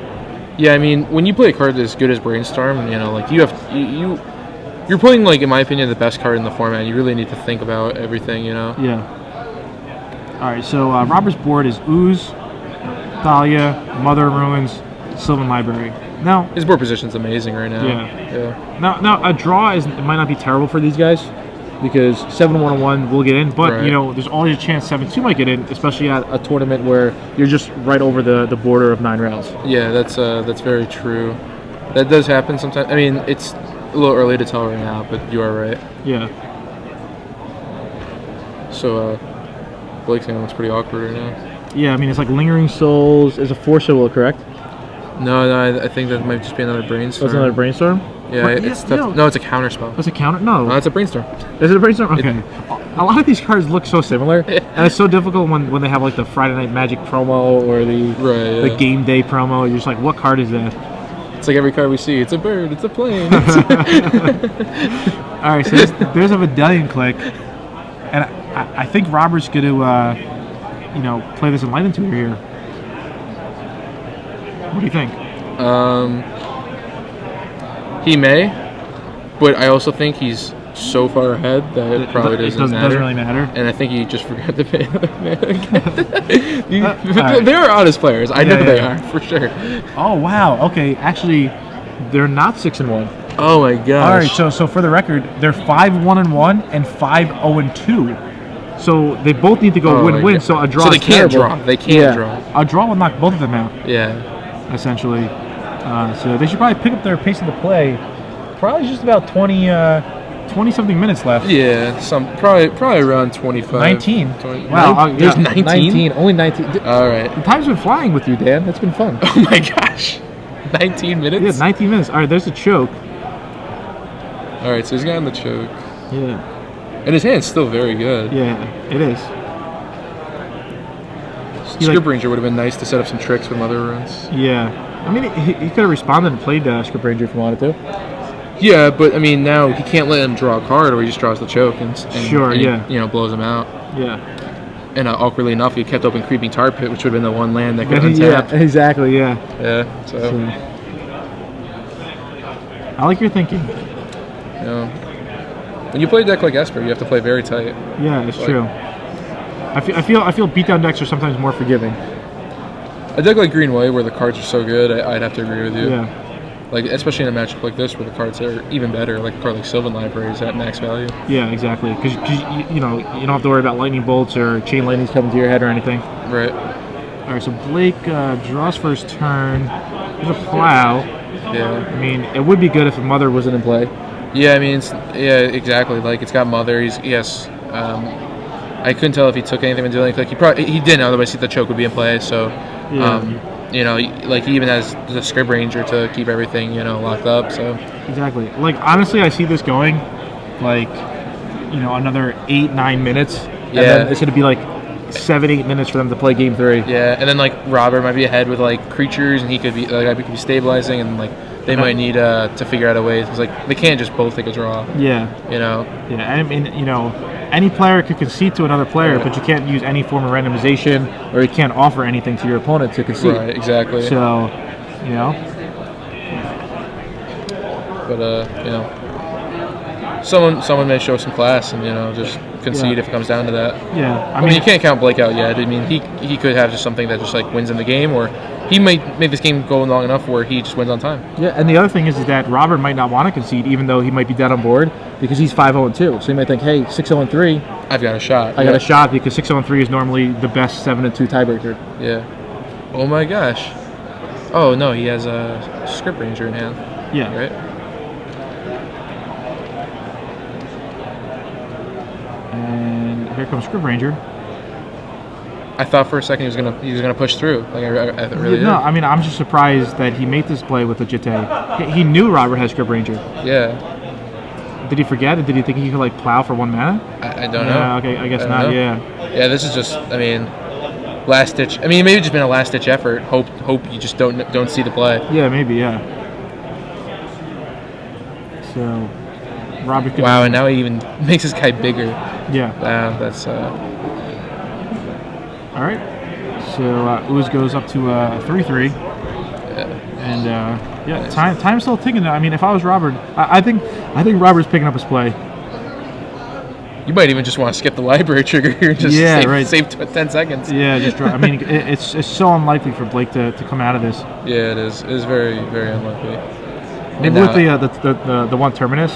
Speaker 2: Yeah, I mean, when you play a card as good as Brainstorm, like you're playing, like, in my opinion, the best card in the format. You really need to think about everything,
Speaker 1: Yeah. All right, so Robert's board is Ooze, Thalia, Mother of Ruins, Sylvan Library. Now
Speaker 2: his board position's amazing right now.
Speaker 1: Yeah. Now a draw it might not be terrible for these guys because 7-1-1 will get in, but there's always a chance 7-2 might get in, especially at a tournament where you're just right over the border of 9 rails.
Speaker 2: Yeah, that's very true. That does happen sometimes. I mean, it's a little early to tell right now, but you are right.
Speaker 1: Yeah.
Speaker 2: So, Blake's hand looks pretty awkward right now.
Speaker 1: Yeah, I mean, it's like Lingering Souls is a Force of Will, correct?
Speaker 2: No, I think that might just be another Brainstorm.
Speaker 1: That's another Brainstorm?
Speaker 2: Yeah, it's tough. No, it's a counter spell.
Speaker 1: That's a counter? No.
Speaker 2: It's a Brainstorm.
Speaker 1: Is it a Brainstorm? Okay. A lot of these cards look so similar, and it's so difficult when they have like the Friday Night Magic promo or the Game Day promo. You're just like, what card is that?
Speaker 2: It's like every card we see. It's a bird. It's a plane.
Speaker 1: All right, so there's a Medallion click, and I think Robert's going to, play this Enlightened Tutor here. What do you think?
Speaker 2: He may, but I also think he's so far ahead that it probably doesn't matter.
Speaker 1: Doesn't really matter.
Speaker 2: And I think he just forgot to pay another man again. They're honest players. I know they are, for sure.
Speaker 1: Oh, wow. Okay, actually, they're not 6-1.
Speaker 2: Oh, my gosh.
Speaker 1: All right, so for the record, they're 5-1-1 and 5-0-2. So they both need to go win-win. So a draw.
Speaker 2: So they
Speaker 1: is
Speaker 2: can't
Speaker 1: terrible.
Speaker 2: draw. They can't draw.
Speaker 1: A draw will knock both of them out.
Speaker 2: Yeah.
Speaker 1: Essentially. So they should probably pick up their pace of the play. Probably just about 20-something minutes left.
Speaker 2: Yeah, probably around 25.
Speaker 1: 19.
Speaker 2: 20,
Speaker 1: wow,
Speaker 2: there's 19?
Speaker 1: 19. Only 19.
Speaker 2: All right.
Speaker 1: The time's been flying with you, Dan. That's been fun.
Speaker 2: Oh my gosh. 19 minutes?
Speaker 1: Yeah, 19 minutes. All right, there's a choke.
Speaker 2: All right, so he's gotten the choke.
Speaker 1: Yeah.
Speaker 2: And his hand's still very good.
Speaker 1: Yeah, it is.
Speaker 2: Script Ranger would have been nice to set up some tricks with Mother Runes.
Speaker 1: Yeah. I mean, he could have responded and played Script Ranger if he wanted to.
Speaker 2: Yeah, but I mean, now he can't let him draw a card, or he just draws the choke and blows him out.
Speaker 1: Yeah.
Speaker 2: And awkwardly enough, he kept open Creeping Tar Pit, which would have been the one land that could untap.
Speaker 1: Yeah, exactly. Yeah.
Speaker 2: Yeah. So.
Speaker 1: I like your thinking.
Speaker 2: When you play a deck like Esper, you have to play very tight.
Speaker 1: Yeah, it's true. I feel beatdown decks are sometimes more forgiving.
Speaker 2: A deck like Green White, where the cards are so good, I'd have to agree with you.
Speaker 1: Yeah.
Speaker 2: Like, especially in a matchup like this, where the cards are even better, like a card like Sylvan Library is at max value.
Speaker 1: Yeah, exactly. Because you don't have to worry about lightning bolts or chain lightnings coming to your head or anything.
Speaker 2: Right.
Speaker 1: All right, so Blake draws for his turn. There's a plow.
Speaker 2: Yeah.
Speaker 1: I mean, it would be good if a Mother wasn't in play.
Speaker 2: Yeah, I mean, exactly. Like, it's got Mother. Yes. I couldn't tell if he took anything into it. Like, he didn't. Otherwise, the choke would be in play. So, like he even has the Script Ranger to keep everything, locked up. So
Speaker 1: exactly. Like, honestly, I see this going, like, another 8-9 minutes. And then it's gonna be like 7-8 minutes for them to play game 3.
Speaker 2: Yeah, and then like Robert might be ahead with like creatures, and he could be stabilizing, and like they might need to figure out a way. It's like they can't just both take a draw.
Speaker 1: Yeah.
Speaker 2: Yeah,
Speaker 1: I mean, any player could concede to another player, but you can't use any form of randomization, or you can't offer anything to your opponent to concede.
Speaker 2: Right, exactly.
Speaker 1: So,
Speaker 2: But someone may show some class and just concede if it comes down to that.
Speaker 1: Yeah,
Speaker 2: I mean you can't count Blake out yet. I mean he could have just something that just like wins in the game, or he might make this game go long enough where he just wins on time.
Speaker 1: Yeah, and the other thing is that Robert might not want to concede, even though he might be dead on board, because he's 5-0-2. So he might think, hey, 6-0-3.
Speaker 2: I've got a shot.
Speaker 1: I got a shot, because 6-0-3 is normally the best 7-2 tiebreaker.
Speaker 2: Yeah. Oh my gosh. Oh no, he has a Script Ranger in hand.
Speaker 1: Yeah.
Speaker 2: Right.
Speaker 1: And here comes Script Ranger.
Speaker 2: I thought for a second he was gonna push through. Like I really did.
Speaker 1: No, I mean I'm just surprised that he made this play with the Jitte. He knew Robert had Script Ranger.
Speaker 2: Yeah.
Speaker 1: Did he forget? Did he think he could like plow for 1 mana?
Speaker 2: I don't know.
Speaker 1: Okay, I guess not. Yeah.
Speaker 2: Yeah, this is just. I mean, last ditch. I mean, maybe just been a last ditch effort. Hope you just don't see the play.
Speaker 1: Yeah, maybe. Yeah. So, Robert.
Speaker 2: Wow, and now he even makes this guy bigger.
Speaker 1: Yeah.
Speaker 2: Wow, that's.
Speaker 1: All right. So Ooze goes up to 3-3.
Speaker 2: Yeah.
Speaker 1: And nice. Time's still ticking. I mean, if I was Robert, I think Robert's picking up his play.
Speaker 2: You might even just want to skip the library trigger here and just save 10 seconds.
Speaker 1: Yeah, just I mean, it's so unlikely for Blake to come out of this.
Speaker 2: Yeah, it is. It is very, very unlikely.
Speaker 1: And with the one Terminus.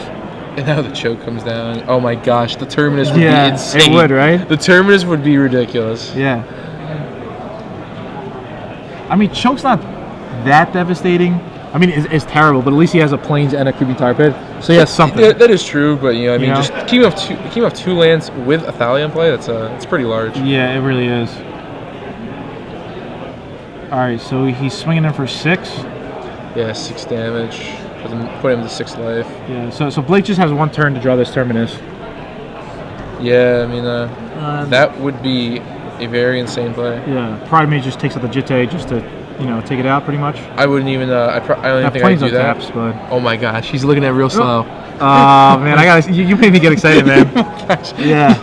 Speaker 2: And now the choke comes down. Oh my gosh, the Terminus would be insane.
Speaker 1: It would, right?
Speaker 2: The Terminus would be ridiculous.
Speaker 1: Yeah. I mean, choke's not that devastating. I mean, it's terrible, but at least he has a Plains and a Creeping Tar Pit, so he has something.
Speaker 2: Yeah, that is true, but just keeping off two lands with a Thalia in play, it's pretty large.
Speaker 1: Yeah, it really is. All right, so he's swinging in for 6.
Speaker 2: Yeah, 6 damage. Put him to 6 life.
Speaker 1: Yeah, so Blake just has 1 turn to draw this Terminus.
Speaker 2: Yeah, I mean, that would be a very insane play.
Speaker 1: Yeah, Pride Mage just takes out the Jitte just to, take it out pretty much.
Speaker 2: I wouldn't even, I don't even think I'd do that.
Speaker 1: Taps, but...
Speaker 2: Oh my gosh, he's looking at real slow.
Speaker 1: Oh, man, you made me get excited, man.
Speaker 2: Oh my gosh.
Speaker 1: Yeah.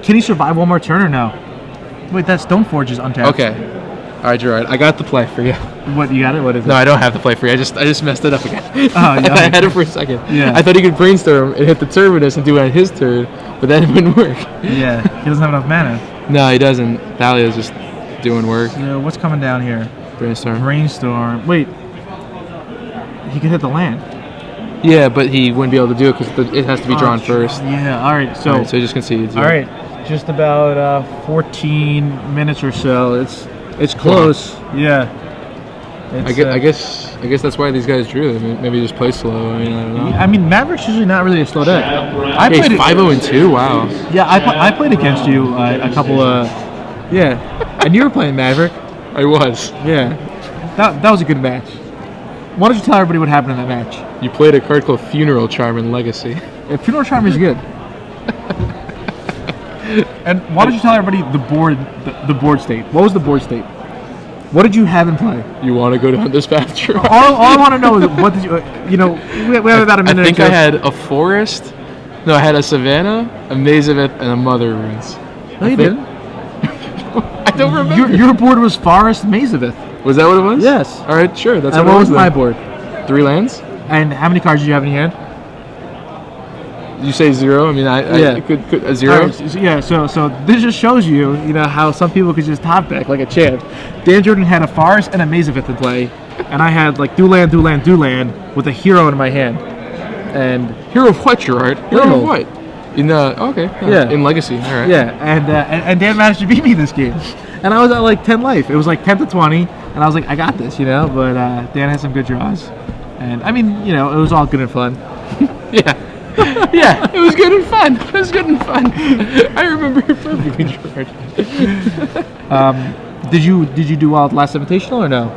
Speaker 1: Can he survive one more turn or no? Wait, that Stoneforge is untapped.
Speaker 2: Okay. All right, Gerard. I got the play for you.
Speaker 1: What, you got it? What is it?
Speaker 2: No, I don't have the play for you. I just messed it up again.
Speaker 1: Oh, yeah.
Speaker 2: I had it for a second.
Speaker 1: Yeah.
Speaker 2: I thought he could brainstorm and hit the Terminus and do it on his turn, but that wouldn't work.
Speaker 1: Yeah, he doesn't have enough mana.
Speaker 2: No, he doesn't. Thalio's just doing work.
Speaker 1: So what's coming down here?
Speaker 2: Brainstorm.
Speaker 1: Brainstorm. Wait. He could hit the land.
Speaker 2: Yeah, but he wouldn't be able to do it because it has to be drawn first.
Speaker 1: Yeah, all right. So,
Speaker 2: So he just concedes.
Speaker 1: all right. Just about 14 minutes or so. It's close. Yeah.
Speaker 2: I guess that's why these guys drew. I mean, maybe just play slow. I don't know.
Speaker 1: I mean, Maverick's usually not really a slow deck. I
Speaker 2: Hey,
Speaker 1: played
Speaker 2: 5-0-2. Wow.
Speaker 1: Yeah, I played against you a couple of. Yeah, and you were playing Maverick.
Speaker 2: I was.
Speaker 1: Yeah, that was a good match. Why don't you tell everybody what happened in that match?
Speaker 2: You played a card called Funeral Charm in Legacy.
Speaker 1: Yeah, Funeral Charm is good. And why don't you tell everybody the board state? What was the board state? What did you have in play?
Speaker 2: You want to go down this path, Gerard?
Speaker 1: All I want to know is what did you? We have about a minute.
Speaker 2: I think I had a forest. No, I had a Savannah, a Mazavith, and a Mother Runes.
Speaker 1: No, you didn't.
Speaker 2: I don't remember.
Speaker 1: Your board was Forest Mazavith.
Speaker 2: Was that what it was?
Speaker 1: Yes.
Speaker 2: All right, sure. That's
Speaker 1: And
Speaker 2: what
Speaker 1: what
Speaker 2: it
Speaker 1: was
Speaker 2: was
Speaker 1: my
Speaker 2: then.
Speaker 1: board?
Speaker 2: 3 lands?
Speaker 1: And how many cards did you have in your hand?
Speaker 2: You say 0? I mean,
Speaker 1: Yeah.
Speaker 2: I could a 0.
Speaker 1: All right, yeah, so this just shows you, how some people could just top deck like a champ. Dan Jordan had a Forest and a Mazavith in play, and I had like Duland with a hero in my hand. And
Speaker 2: Hero of what, Gerard? Hero
Speaker 1: Hero.
Speaker 2: of what? In okay.
Speaker 1: Yeah.
Speaker 2: In Legacy. All right.
Speaker 1: yeah, and Dan managed to beat me this game. And I was at like 10 life. It was like 10 to 20, and I was like, I got this, but Dan had some good draws. And I mean, it was all good and fun.
Speaker 2: Yeah. Yeah, it was good and fun. It was good and fun. I remember it perfectly, Gerard.
Speaker 1: Did you do well at the last Invitational or no?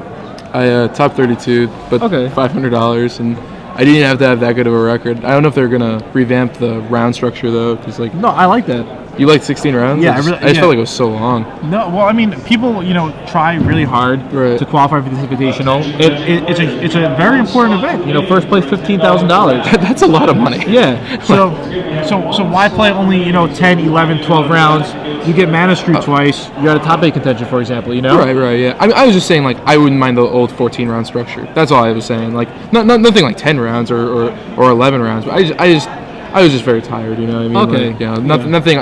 Speaker 2: I top 32, but
Speaker 1: Okay.
Speaker 2: $500, and I didn't have to have that good of a record. I don't know if they're gonna revamp the round structure though, because like
Speaker 1: No, I like that.
Speaker 2: you liked 16 rounds.
Speaker 1: Yeah,
Speaker 2: I just
Speaker 1: I
Speaker 2: felt like it was so long.
Speaker 1: No, well, I mean, people, try really hard
Speaker 2: Right.
Speaker 1: to qualify for this Invitational. It's a very important event. First place $15,000.
Speaker 2: That's a lot of money.
Speaker 1: Yeah. So why play only 10, 11, 12 rounds? You get Mana Street twice. You're at a top 8 contention, for example.
Speaker 2: Right, yeah. I was just saying, like, I wouldn't mind the old 14-round structure. That's all I was saying. Like, nothing like 10 rounds or 11 rounds. But I was just very tired. I mean,
Speaker 1: Okay.
Speaker 2: like, nothing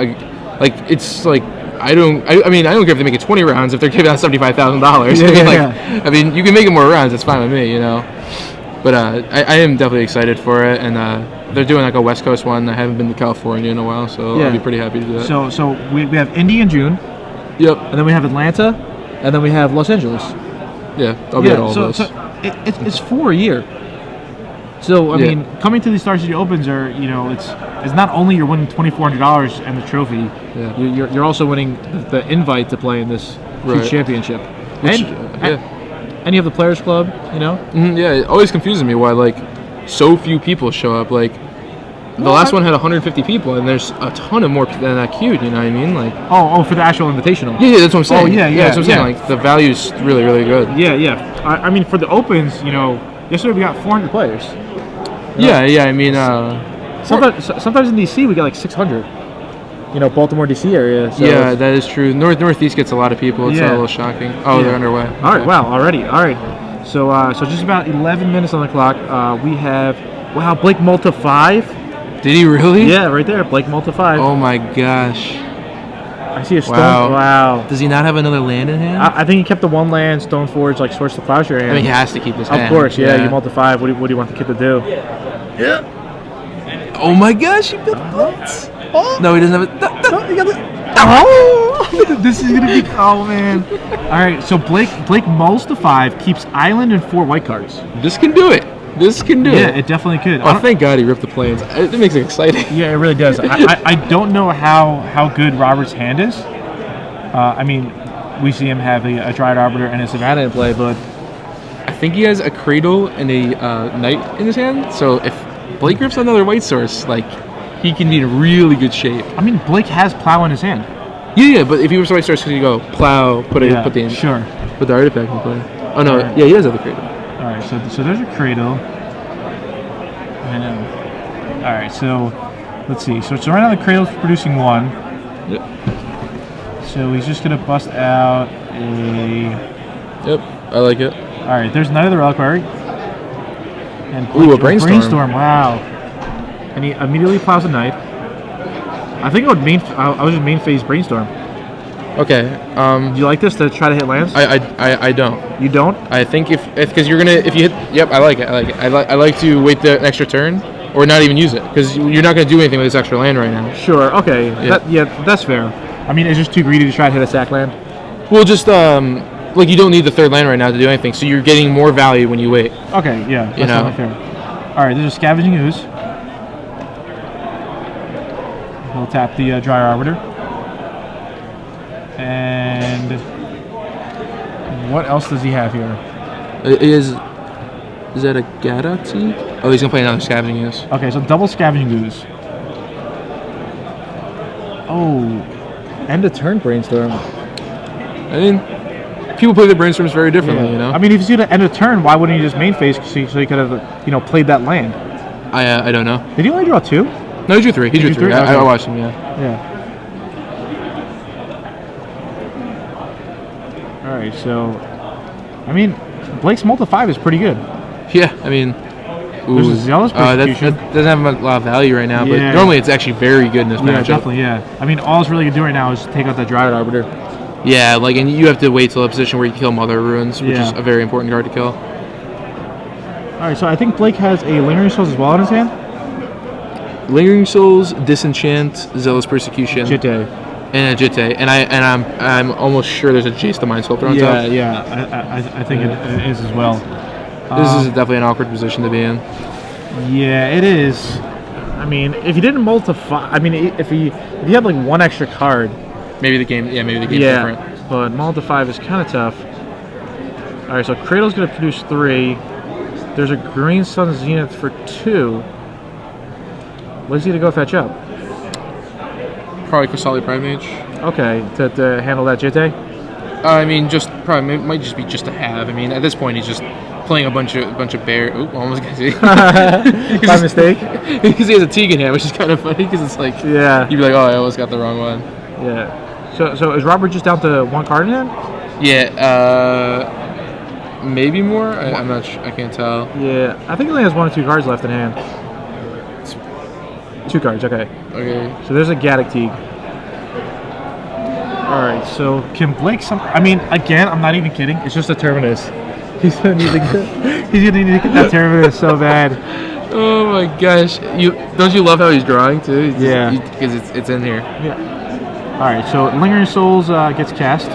Speaker 2: like it's like I don't care if they make it 20 rounds if they're giving out $75,000. I mean, you can make it more rounds. It's fine with me. But I am definitely excited for it, and they're doing like a West Coast one. I haven't been to California in a while, so
Speaker 1: Yeah.
Speaker 2: I'll be pretty happy to do that.
Speaker 1: So we have Indy in June,
Speaker 2: Yep.
Speaker 1: and then we have Atlanta, and then we have Los Angeles.
Speaker 2: Yeah, I'll be at all
Speaker 1: so,
Speaker 2: of those.
Speaker 1: so it's 4 a year. So I
Speaker 2: Yeah.
Speaker 1: mean, coming to these Star City Opens are it's not only you're winning $2,400 and the trophy,
Speaker 2: Yeah.
Speaker 1: you're also winning the invite to play in this huge
Speaker 2: Right.
Speaker 1: championship,
Speaker 2: Which,
Speaker 1: and you have the Players Club,
Speaker 2: Yeah, it always confuses me why like so few people show up. Like the last one had 150 people, and there's a ton of more than that queued. You know what I mean? Like
Speaker 1: Oh, for the actual Invitational.
Speaker 2: yeah, that's what I'm saying.
Speaker 1: Oh, yeah,
Speaker 2: That's what I'm saying.
Speaker 1: yeah.
Speaker 2: Like the value's really, really good.
Speaker 1: Yeah. I mean, for the Opens, yesterday we got 400 players.
Speaker 2: Yeah. I mean,
Speaker 1: Sometimes in DC we get like 600. Baltimore DC area. So
Speaker 2: yeah, that is true. Northeast gets a lot of people. It's
Speaker 1: Yeah.
Speaker 2: a little shocking. Oh,
Speaker 1: Yeah.
Speaker 2: they're underway.
Speaker 1: All right. Wow. Already. All right. So just about 11 minutes on the clock. We have Blake Malta 5.
Speaker 2: Did he really?
Speaker 1: Yeah, right there, Blake Malta 5.
Speaker 2: Oh my gosh.
Speaker 1: I see a stone.
Speaker 2: Wow.
Speaker 1: Wow.
Speaker 2: Does he not have another land in hand?
Speaker 1: I think he kept the one land, Stoneforge, like Source to Plowshare.
Speaker 2: I mean, he has to keep his
Speaker 1: Of
Speaker 2: hand.
Speaker 1: course, yeah. You Malta 5. What do you want the kid to do?
Speaker 2: Oh my gosh, he built bolts. No, he doesn't have it.
Speaker 1: Oh, this is gonna be. Oh man. All right. So Blake mulls to 5, keeps Island and 4 white cards.
Speaker 2: This can do it. This can do
Speaker 1: Yeah,
Speaker 2: it.
Speaker 1: it definitely could.
Speaker 2: Oh, thank God he ripped the planes. It makes it exciting.
Speaker 1: Yeah, it really does. I don't know how good Robert's hand is. I mean, we see him have a Dryad Arbiter and a Savannah in play, but
Speaker 2: I think he has a Cradle and a Knight in his hand. So if Blake rips another white source, like he can be in really good shape.
Speaker 1: I mean, Blake has Plow in his hand.
Speaker 2: Yeah, but if he rips a white source, could you go Plow, put the artifact in play? Oh no,
Speaker 1: Right.
Speaker 2: yeah, he does have the Cradle.
Speaker 1: All right, so there's a Cradle. All right, so let's see. So right now the Cradle's producing 1.
Speaker 2: Yep.
Speaker 1: So he's just gonna bust out a.
Speaker 2: Yep. I like it.
Speaker 1: All right, there's Knight of the Reliquary. And
Speaker 2: Ooh, a Brainstorm.
Speaker 1: Brainstorm, wow. And he immediately plows a Knight. I think I would I would just main phase Brainstorm.
Speaker 2: Okay.
Speaker 1: Do you like this to try to hit lands?
Speaker 2: I don't.
Speaker 1: You don't?
Speaker 2: I think if because you're gonna if you hit. Yep. I like it. I like to wait the extra turn or not even use it because you're not gonna do anything with this extra land right now.
Speaker 1: Sure. Okay.
Speaker 2: Yeah.
Speaker 1: That's fair. I mean, it's just too greedy to try to hit a sack land.
Speaker 2: Well, just like you don't need the third land right now to do anything, so you're getting more value when you wait.
Speaker 1: Okay. Yeah. That's totally fair. All right. There's a Scavenging Ooze. We'll tap the Dry Arbiter. And what else does he have here?
Speaker 2: Is that a Galaxy? Oh, he's gonna play another Scavenging Ooze.
Speaker 1: Okay, so double Scavenging Ooze. Oh, end of turn Brainstorm.
Speaker 2: I mean, people play their Brainstorms very differently, you know.
Speaker 1: I mean, if he's gonna end of turn, why wouldn't he just main phase so he could have played that land?
Speaker 2: I don't know.
Speaker 1: Did he only draw 2?
Speaker 2: No, he drew 3. He drew 3.
Speaker 1: Okay.
Speaker 2: I watched him. Yeah.
Speaker 1: Yeah. All right, so I mean, Blake's multi-5 is pretty good.
Speaker 2: Yeah, I mean,
Speaker 1: There's a Zealous Persecution.
Speaker 2: That doesn't have a lot of value right now,
Speaker 1: Yeah.
Speaker 2: but normally it's actually very good in this
Speaker 1: Yeah,
Speaker 2: matchup.
Speaker 1: definitely. Yeah. I mean, all it's really gonna do right now is take out that Dryad Arbiter.
Speaker 2: Yeah, like, and you have to wait till a position where you kill Mother Ruins, which is
Speaker 1: Yeah.
Speaker 2: a very important card to kill.
Speaker 1: All right, so I think Blake has a Lingering Souls as well in his hand.
Speaker 2: Lingering Souls, Disenchant, Zealous Persecution,
Speaker 1: Jitte.
Speaker 2: and a Jitte, and I'm almost sure there's a Jace the Mind Sculptor on top.
Speaker 1: Yeah. I think it is as well.
Speaker 2: This is definitely an awkward position to be in.
Speaker 1: Yeah, it is. I mean, if you didn't multiply, I mean, if you had like one extra card,
Speaker 2: Maybe the game's different.
Speaker 1: but multi-5 is kind of tough. All right, so Cradle's gonna produce 3. There's a Green Sun Zenith for 2. What's he gonna go fetch up?
Speaker 2: Probably Kasali Prime Mage.
Speaker 1: Okay, to handle that Jitte.
Speaker 2: I mean, just probably might just be just to have. I mean, at this point, he's just playing a bunch of bear. Oop, almost got to.
Speaker 1: By mistake.
Speaker 2: Because he has a Tegan hand, which is kind of funny. Because it's like,
Speaker 1: Yeah.
Speaker 2: you'd be like, oh, I almost got the wrong one.
Speaker 1: Yeah. So is Robert just down to 1 card in hand?
Speaker 2: Yeah. Maybe more. I'm not sure. I can't tell.
Speaker 1: Yeah, I think he only has 1 or 2 cards left in hand. 2 cards. Okay.
Speaker 2: Okay.
Speaker 1: So there's a Gaddock Teague. All right. So can Blake I mean, again, I'm not even kidding. It's just a Terminus. He's gonna need to get that Terminus so bad.
Speaker 2: Oh my gosh! Don't you love how he's drawing too?
Speaker 1: Yeah.
Speaker 2: Because it's in here.
Speaker 1: Yeah. All right. So Lingering Souls gets cast.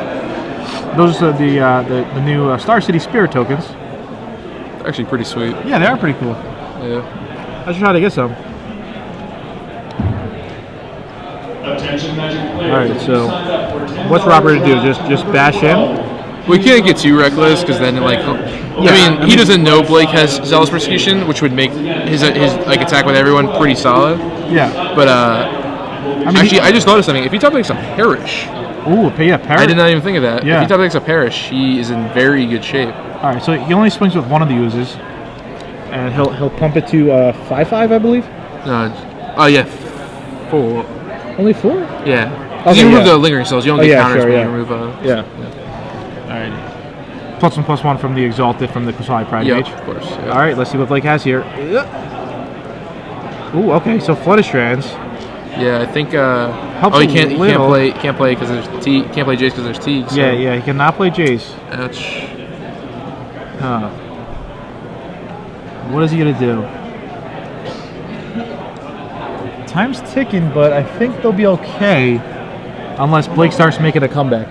Speaker 1: Those are the new Star City Spirit tokens.
Speaker 2: They're actually pretty sweet.
Speaker 1: Yeah, they are pretty cool.
Speaker 2: Yeah.
Speaker 1: I should try to get some. All right. So what's Robert to do? Just bash in?
Speaker 2: We can't get too reckless because then he doesn't know Blake has Zealous Persecution, which would make his like attack with everyone pretty solid.
Speaker 1: Yeah.
Speaker 2: But I just noticed something. If he top decks a Perish,
Speaker 1: Parrot.
Speaker 2: I did not even think of that.
Speaker 1: Yeah.
Speaker 2: If he top decks a Perish, he is in very good shape.
Speaker 1: All right. So he only swings with one of the uses, and he'll pump it to 5/5, I believe.
Speaker 2: Yeah, 4.
Speaker 1: Only 4?
Speaker 2: Yeah.
Speaker 1: Okay,
Speaker 2: You remove
Speaker 1: yeah.
Speaker 2: the Lingering Souls. You don't get counters when
Speaker 1: yeah.
Speaker 2: you remove.
Speaker 1: Yeah. All right. +1/+1 from the Exalted from the Kasai Pride
Speaker 2: Yeah,
Speaker 1: Mage.
Speaker 2: of course. Yeah.
Speaker 1: All right, let's see what Blake has here. Ooh, okay, so Flooded Strands.
Speaker 2: Yeah, I think.
Speaker 1: Helps
Speaker 2: he
Speaker 1: a
Speaker 2: can't
Speaker 1: little.
Speaker 2: play because there's can't play Jace because there's Teague. So.
Speaker 1: Yeah, he cannot play Jace.
Speaker 2: Ouch.
Speaker 1: Huh. What is he gonna do? Time's ticking, but I think they'll be okay, unless Blake starts making a comeback.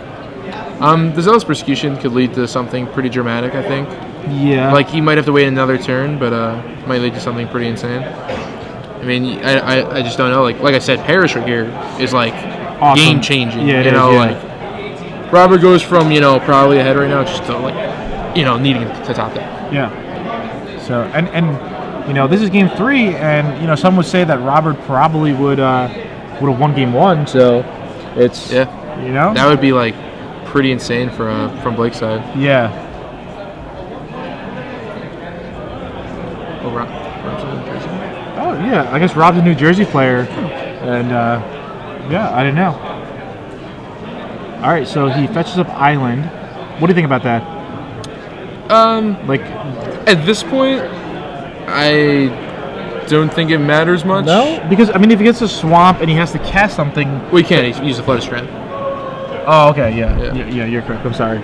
Speaker 2: The Zealous Persecution could lead to something pretty dramatic, I think.
Speaker 1: Yeah.
Speaker 2: Like, he might have to wait another turn, but might lead to something pretty insane. I mean, I just don't know. Like I said, Perish right here is, like,
Speaker 1: Awesome.
Speaker 2: game-changing.
Speaker 1: Yeah, it
Speaker 2: you
Speaker 1: is,
Speaker 2: know,
Speaker 1: yeah.
Speaker 2: like, Robert goes from, probably ahead right now just to, like, needing to top that.
Speaker 1: Yeah. So, and this is game 3, and, some would say that Robert probably would have won game 1, so it's,
Speaker 2: That would be, like, pretty insane from Blake's side.
Speaker 1: Yeah.
Speaker 2: Oh, Rob's in New Jersey.
Speaker 1: Oh, yeah. I guess Rob's a New Jersey player. And, I didn't know. All right, so he fetches up Island. What do you think about that?
Speaker 2: Like at this point, I don't think it matters much.
Speaker 1: No, because I mean, if he gets a swamp and he has to cast something,
Speaker 2: well, he can't. He used a Flutter Strand.
Speaker 1: Oh, okay, yeah, you're correct. I'm sorry.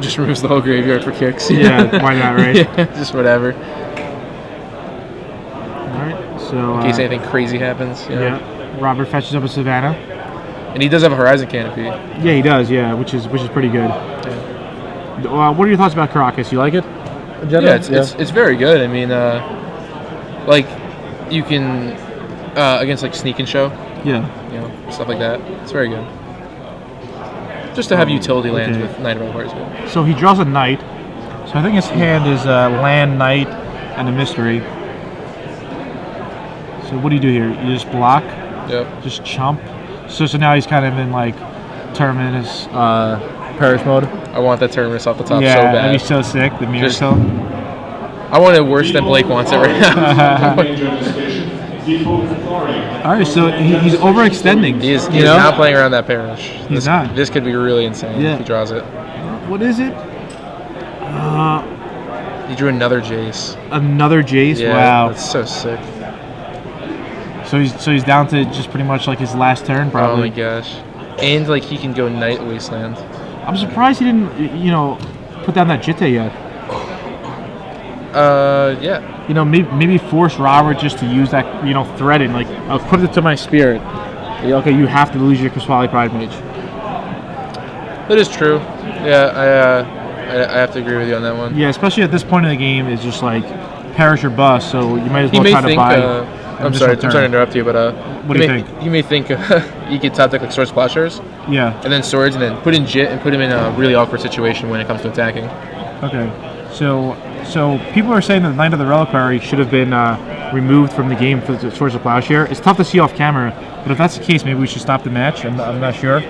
Speaker 2: Just removes the whole graveyard for kicks.
Speaker 1: Yeah, why not, right?
Speaker 2: Yeah, just whatever.
Speaker 1: All right, so
Speaker 2: In case anything crazy happens.
Speaker 1: yeah, Robert fetches up a Savannah.
Speaker 2: And he does have a Horizon Canopy.
Speaker 1: Yeah, he does. Yeah, which is pretty good.
Speaker 2: Yeah.
Speaker 1: What are your thoughts about Caracas? You like it?
Speaker 2: Yeah, it's very good. I mean, like you can against like Sneak and Show.
Speaker 1: Yeah.
Speaker 2: Stuff like that. It's very good. Just to have utility lands
Speaker 1: okay.
Speaker 2: with Knight of Empires good.
Speaker 1: So he draws a Knight. So I think his hand is land, Knight, and a Mystery. So what do you do here? You just block?
Speaker 2: Yep.
Speaker 1: Just chump? So now he's kind of in like Terminus Perish mode.
Speaker 2: I want that Terminus off the top so
Speaker 1: Yeah,
Speaker 2: bad.
Speaker 1: that'd be so sick. The Miracle.
Speaker 2: I want it worse than Blake wants it right now.
Speaker 1: All right, so he's overextending.
Speaker 2: He is not playing around that Perish.
Speaker 1: He's not.
Speaker 2: This could be really insane
Speaker 1: Yeah.
Speaker 2: if he draws it.
Speaker 1: What is it?
Speaker 2: He drew another Jace.
Speaker 1: Another Jace?
Speaker 2: Yeah,
Speaker 1: Wow.
Speaker 2: that's so sick.
Speaker 1: So he's down to just pretty much like his last turn, probably.
Speaker 2: Oh my gosh. And like he can go Knight Wasteland.
Speaker 1: I'm surprised he didn't, put down that Jitte yet.
Speaker 2: Yeah.
Speaker 1: Maybe force Robert just to use that, threaten. Like, I'll put it to my spirit. Okay, you have to lose your Quasquali Pride Mage.
Speaker 2: That is true. Yeah, I have to agree with you on that one.
Speaker 1: Yeah, especially at this point in the game, it's just like perish or bust. So you might as well try to buy.
Speaker 2: I'm sorry to interrupt you, but
Speaker 1: what do you think?
Speaker 2: You may think you could top deck like Sword Splashers.
Speaker 1: Yeah.
Speaker 2: And then Swords, and then put in Jit and put him in a really awkward situation when it comes to attacking.
Speaker 1: Okay. So people are saying that the Knight of the Reliquary should have been removed from the game for the Swords of Plowshare. It's tough to see off camera, but if that's the case, maybe we should stop the match. I'm not sure.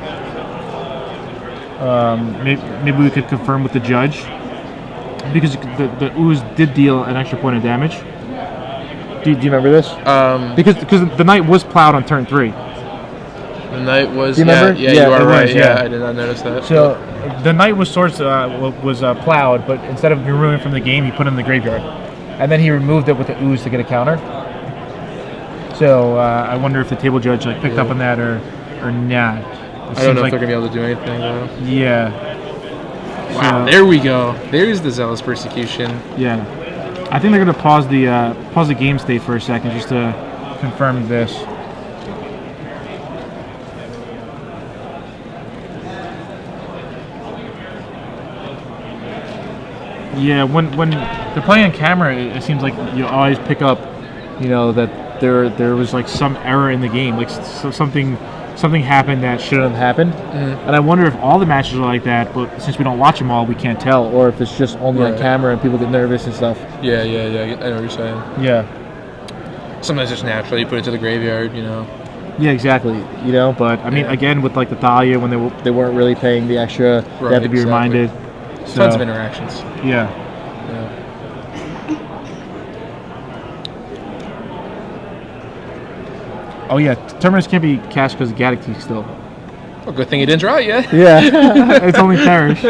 Speaker 1: Maybe we could confirm with the judge, because the ooze did deal an extra point of damage. Do you remember this? Because the Knight was plowed on turn 3.
Speaker 2: The Knight was.
Speaker 1: Do you remember?
Speaker 2: Yeah, you are right. Yeah, I did not notice that.
Speaker 1: So the Knight was plowed, but instead of removing it from the game, he put it in the graveyard, and then he removed it with the ooze to get a counter. So I wonder if the table judge picked up on that or not.
Speaker 2: I don't know if they're gonna be able to do anything though.
Speaker 1: Yeah.
Speaker 2: Wow. There we go. There's the Zealous Persecution.
Speaker 1: Yeah. I think they're gonna pause the game state for a second just to confirm this. Yeah, when they're playing on camera, it seems like you always pick up, that there was like some error in the game, like something happened that shouldn't have happened.
Speaker 2: Mm-hmm.
Speaker 1: And I wonder if all the matches are like that, but since we don't watch them all, we can't tell, or if it's just only on camera and people get nervous and stuff.
Speaker 2: Yeah. I know what you're saying.
Speaker 1: Yeah.
Speaker 2: Sometimes just naturally you put it to the graveyard,
Speaker 1: Yeah, exactly. But I mean, again, with like the Thalia, when they weren't really paying the extra, they had to be reminded. So,
Speaker 2: tons of interactions.
Speaker 1: Yeah. Oh yeah, Terminus can't be cast because of Gaddock still.
Speaker 2: Well, good thing he didn't draw it yet.
Speaker 1: Yeah, it's only Perish.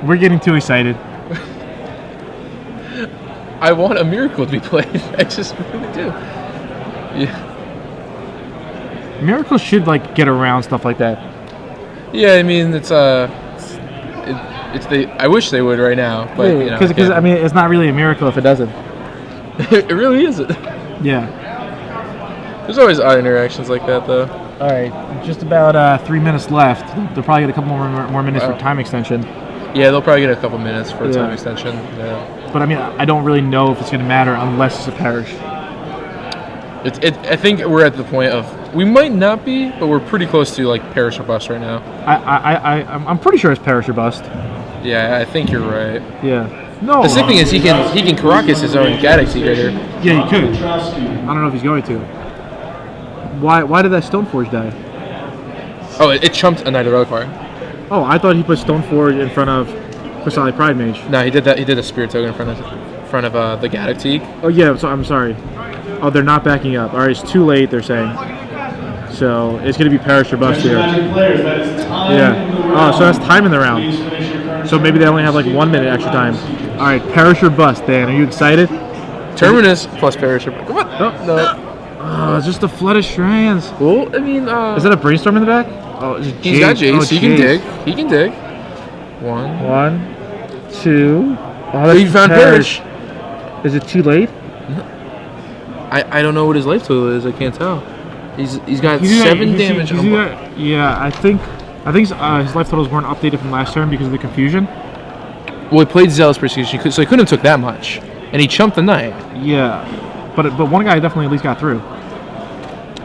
Speaker 1: We're getting too excited.
Speaker 2: I want a Miracle to be played. I just really do. Yeah.
Speaker 1: Miracle should get around stuff like that.
Speaker 2: Yeah, I mean it's I wish they would right now, but
Speaker 1: because I mean it's not really a miracle if it doesn't.
Speaker 2: It really isn't.
Speaker 1: Yeah.
Speaker 2: There's always odd interactions like that though.
Speaker 1: All right, just about 3 minutes left. They'll probably get a couple more minutes for time extension.
Speaker 2: Yeah, they'll probably get a couple minutes for time extension. Yeah.
Speaker 1: But I mean, I don't really know if it's going to matter unless it's a Perish.
Speaker 2: I think we're at the point of we might not be, but we're pretty close to Perish or Bust right now.
Speaker 1: I'm pretty sure it's Perish or Bust.
Speaker 2: Yeah, I think you're right.
Speaker 1: Yeah. No.
Speaker 2: The sick thing is he can Caracas his own Gaddock Seeker.
Speaker 1: Yeah, he could. I don't know if he's going to. Why did that Stoneforge die?
Speaker 2: Oh, it chumped a Knight of Reliquary.
Speaker 1: Oh, I thought he put Stoneforge in front of Quasquali Pride Mage.
Speaker 2: No, he did that. He did a Spirit Token in front of the Gaddock Teak.
Speaker 1: Oh yeah, so I'm sorry. Oh, they're not backing up. All right, it's too late. They're saying. So it's going to be perish or bust here.
Speaker 3: Players, that is time
Speaker 1: Yeah.
Speaker 3: in the
Speaker 1: Oh,
Speaker 3: round.
Speaker 1: so that's time in the round.
Speaker 3: Please finish your current
Speaker 1: So maybe they only have like 1 minute extra time. All right, perish or bust, Dan. Are you excited?
Speaker 2: Terminus plus Perisher. Come on.
Speaker 1: Oh.
Speaker 2: No.
Speaker 1: Oh, it's just a flood of strands.
Speaker 2: Well, I mean,
Speaker 1: Is that a brainstorm in the back? Oh, it's
Speaker 2: he's got Jace.
Speaker 1: Oh,
Speaker 2: He can
Speaker 1: Jace.
Speaker 2: dig. He can dig. One.
Speaker 1: 1, 2. Oh, that's
Speaker 2: He found Perish.
Speaker 1: Is it too late?
Speaker 2: I don't know what his life total is. I can't tell. He's got
Speaker 1: He's either-
Speaker 2: 7
Speaker 1: he's-
Speaker 2: damage.
Speaker 1: he's either- yeah, I think his life totals weren't updated from last turn because of the confusion.
Speaker 2: Well, he played Zealous Persecution, so he couldn't have took that much, and he chumped the knight.
Speaker 1: Yeah, but one guy definitely at least got through.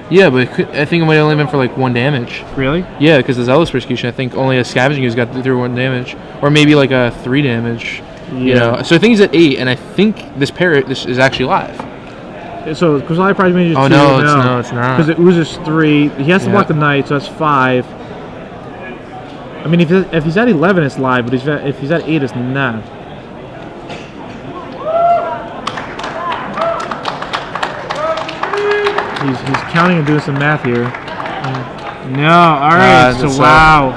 Speaker 2: Yeah, but I think it might have only been for like 1 damage.
Speaker 1: Really?
Speaker 2: Yeah, because the Zealous Persecution, I think only a Scavenging has got through 1 damage, or maybe like a 3 damage. You
Speaker 1: Yeah.
Speaker 2: know, so I think he's at 8, and I think this is actually live.
Speaker 1: So Kozai Prize Mage is 2.
Speaker 2: Oh, no, it's not.
Speaker 1: Because it oozes 3. He has to
Speaker 2: Yeah.
Speaker 1: block the knight, so that's 5. I mean, if he's at 11, it's live, but if he's at 8, it's not. He's counting and doing some math here. No, all right. So
Speaker 2: that's,
Speaker 1: wow,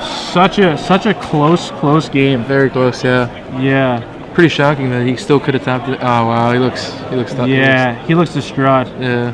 Speaker 1: such a close game.
Speaker 2: Very close, yeah.
Speaker 1: Yeah,
Speaker 2: Pretty shocking that he still could have topped it. Oh wow, he looks tough.
Speaker 1: yeah. He looks distraught.
Speaker 2: Yeah.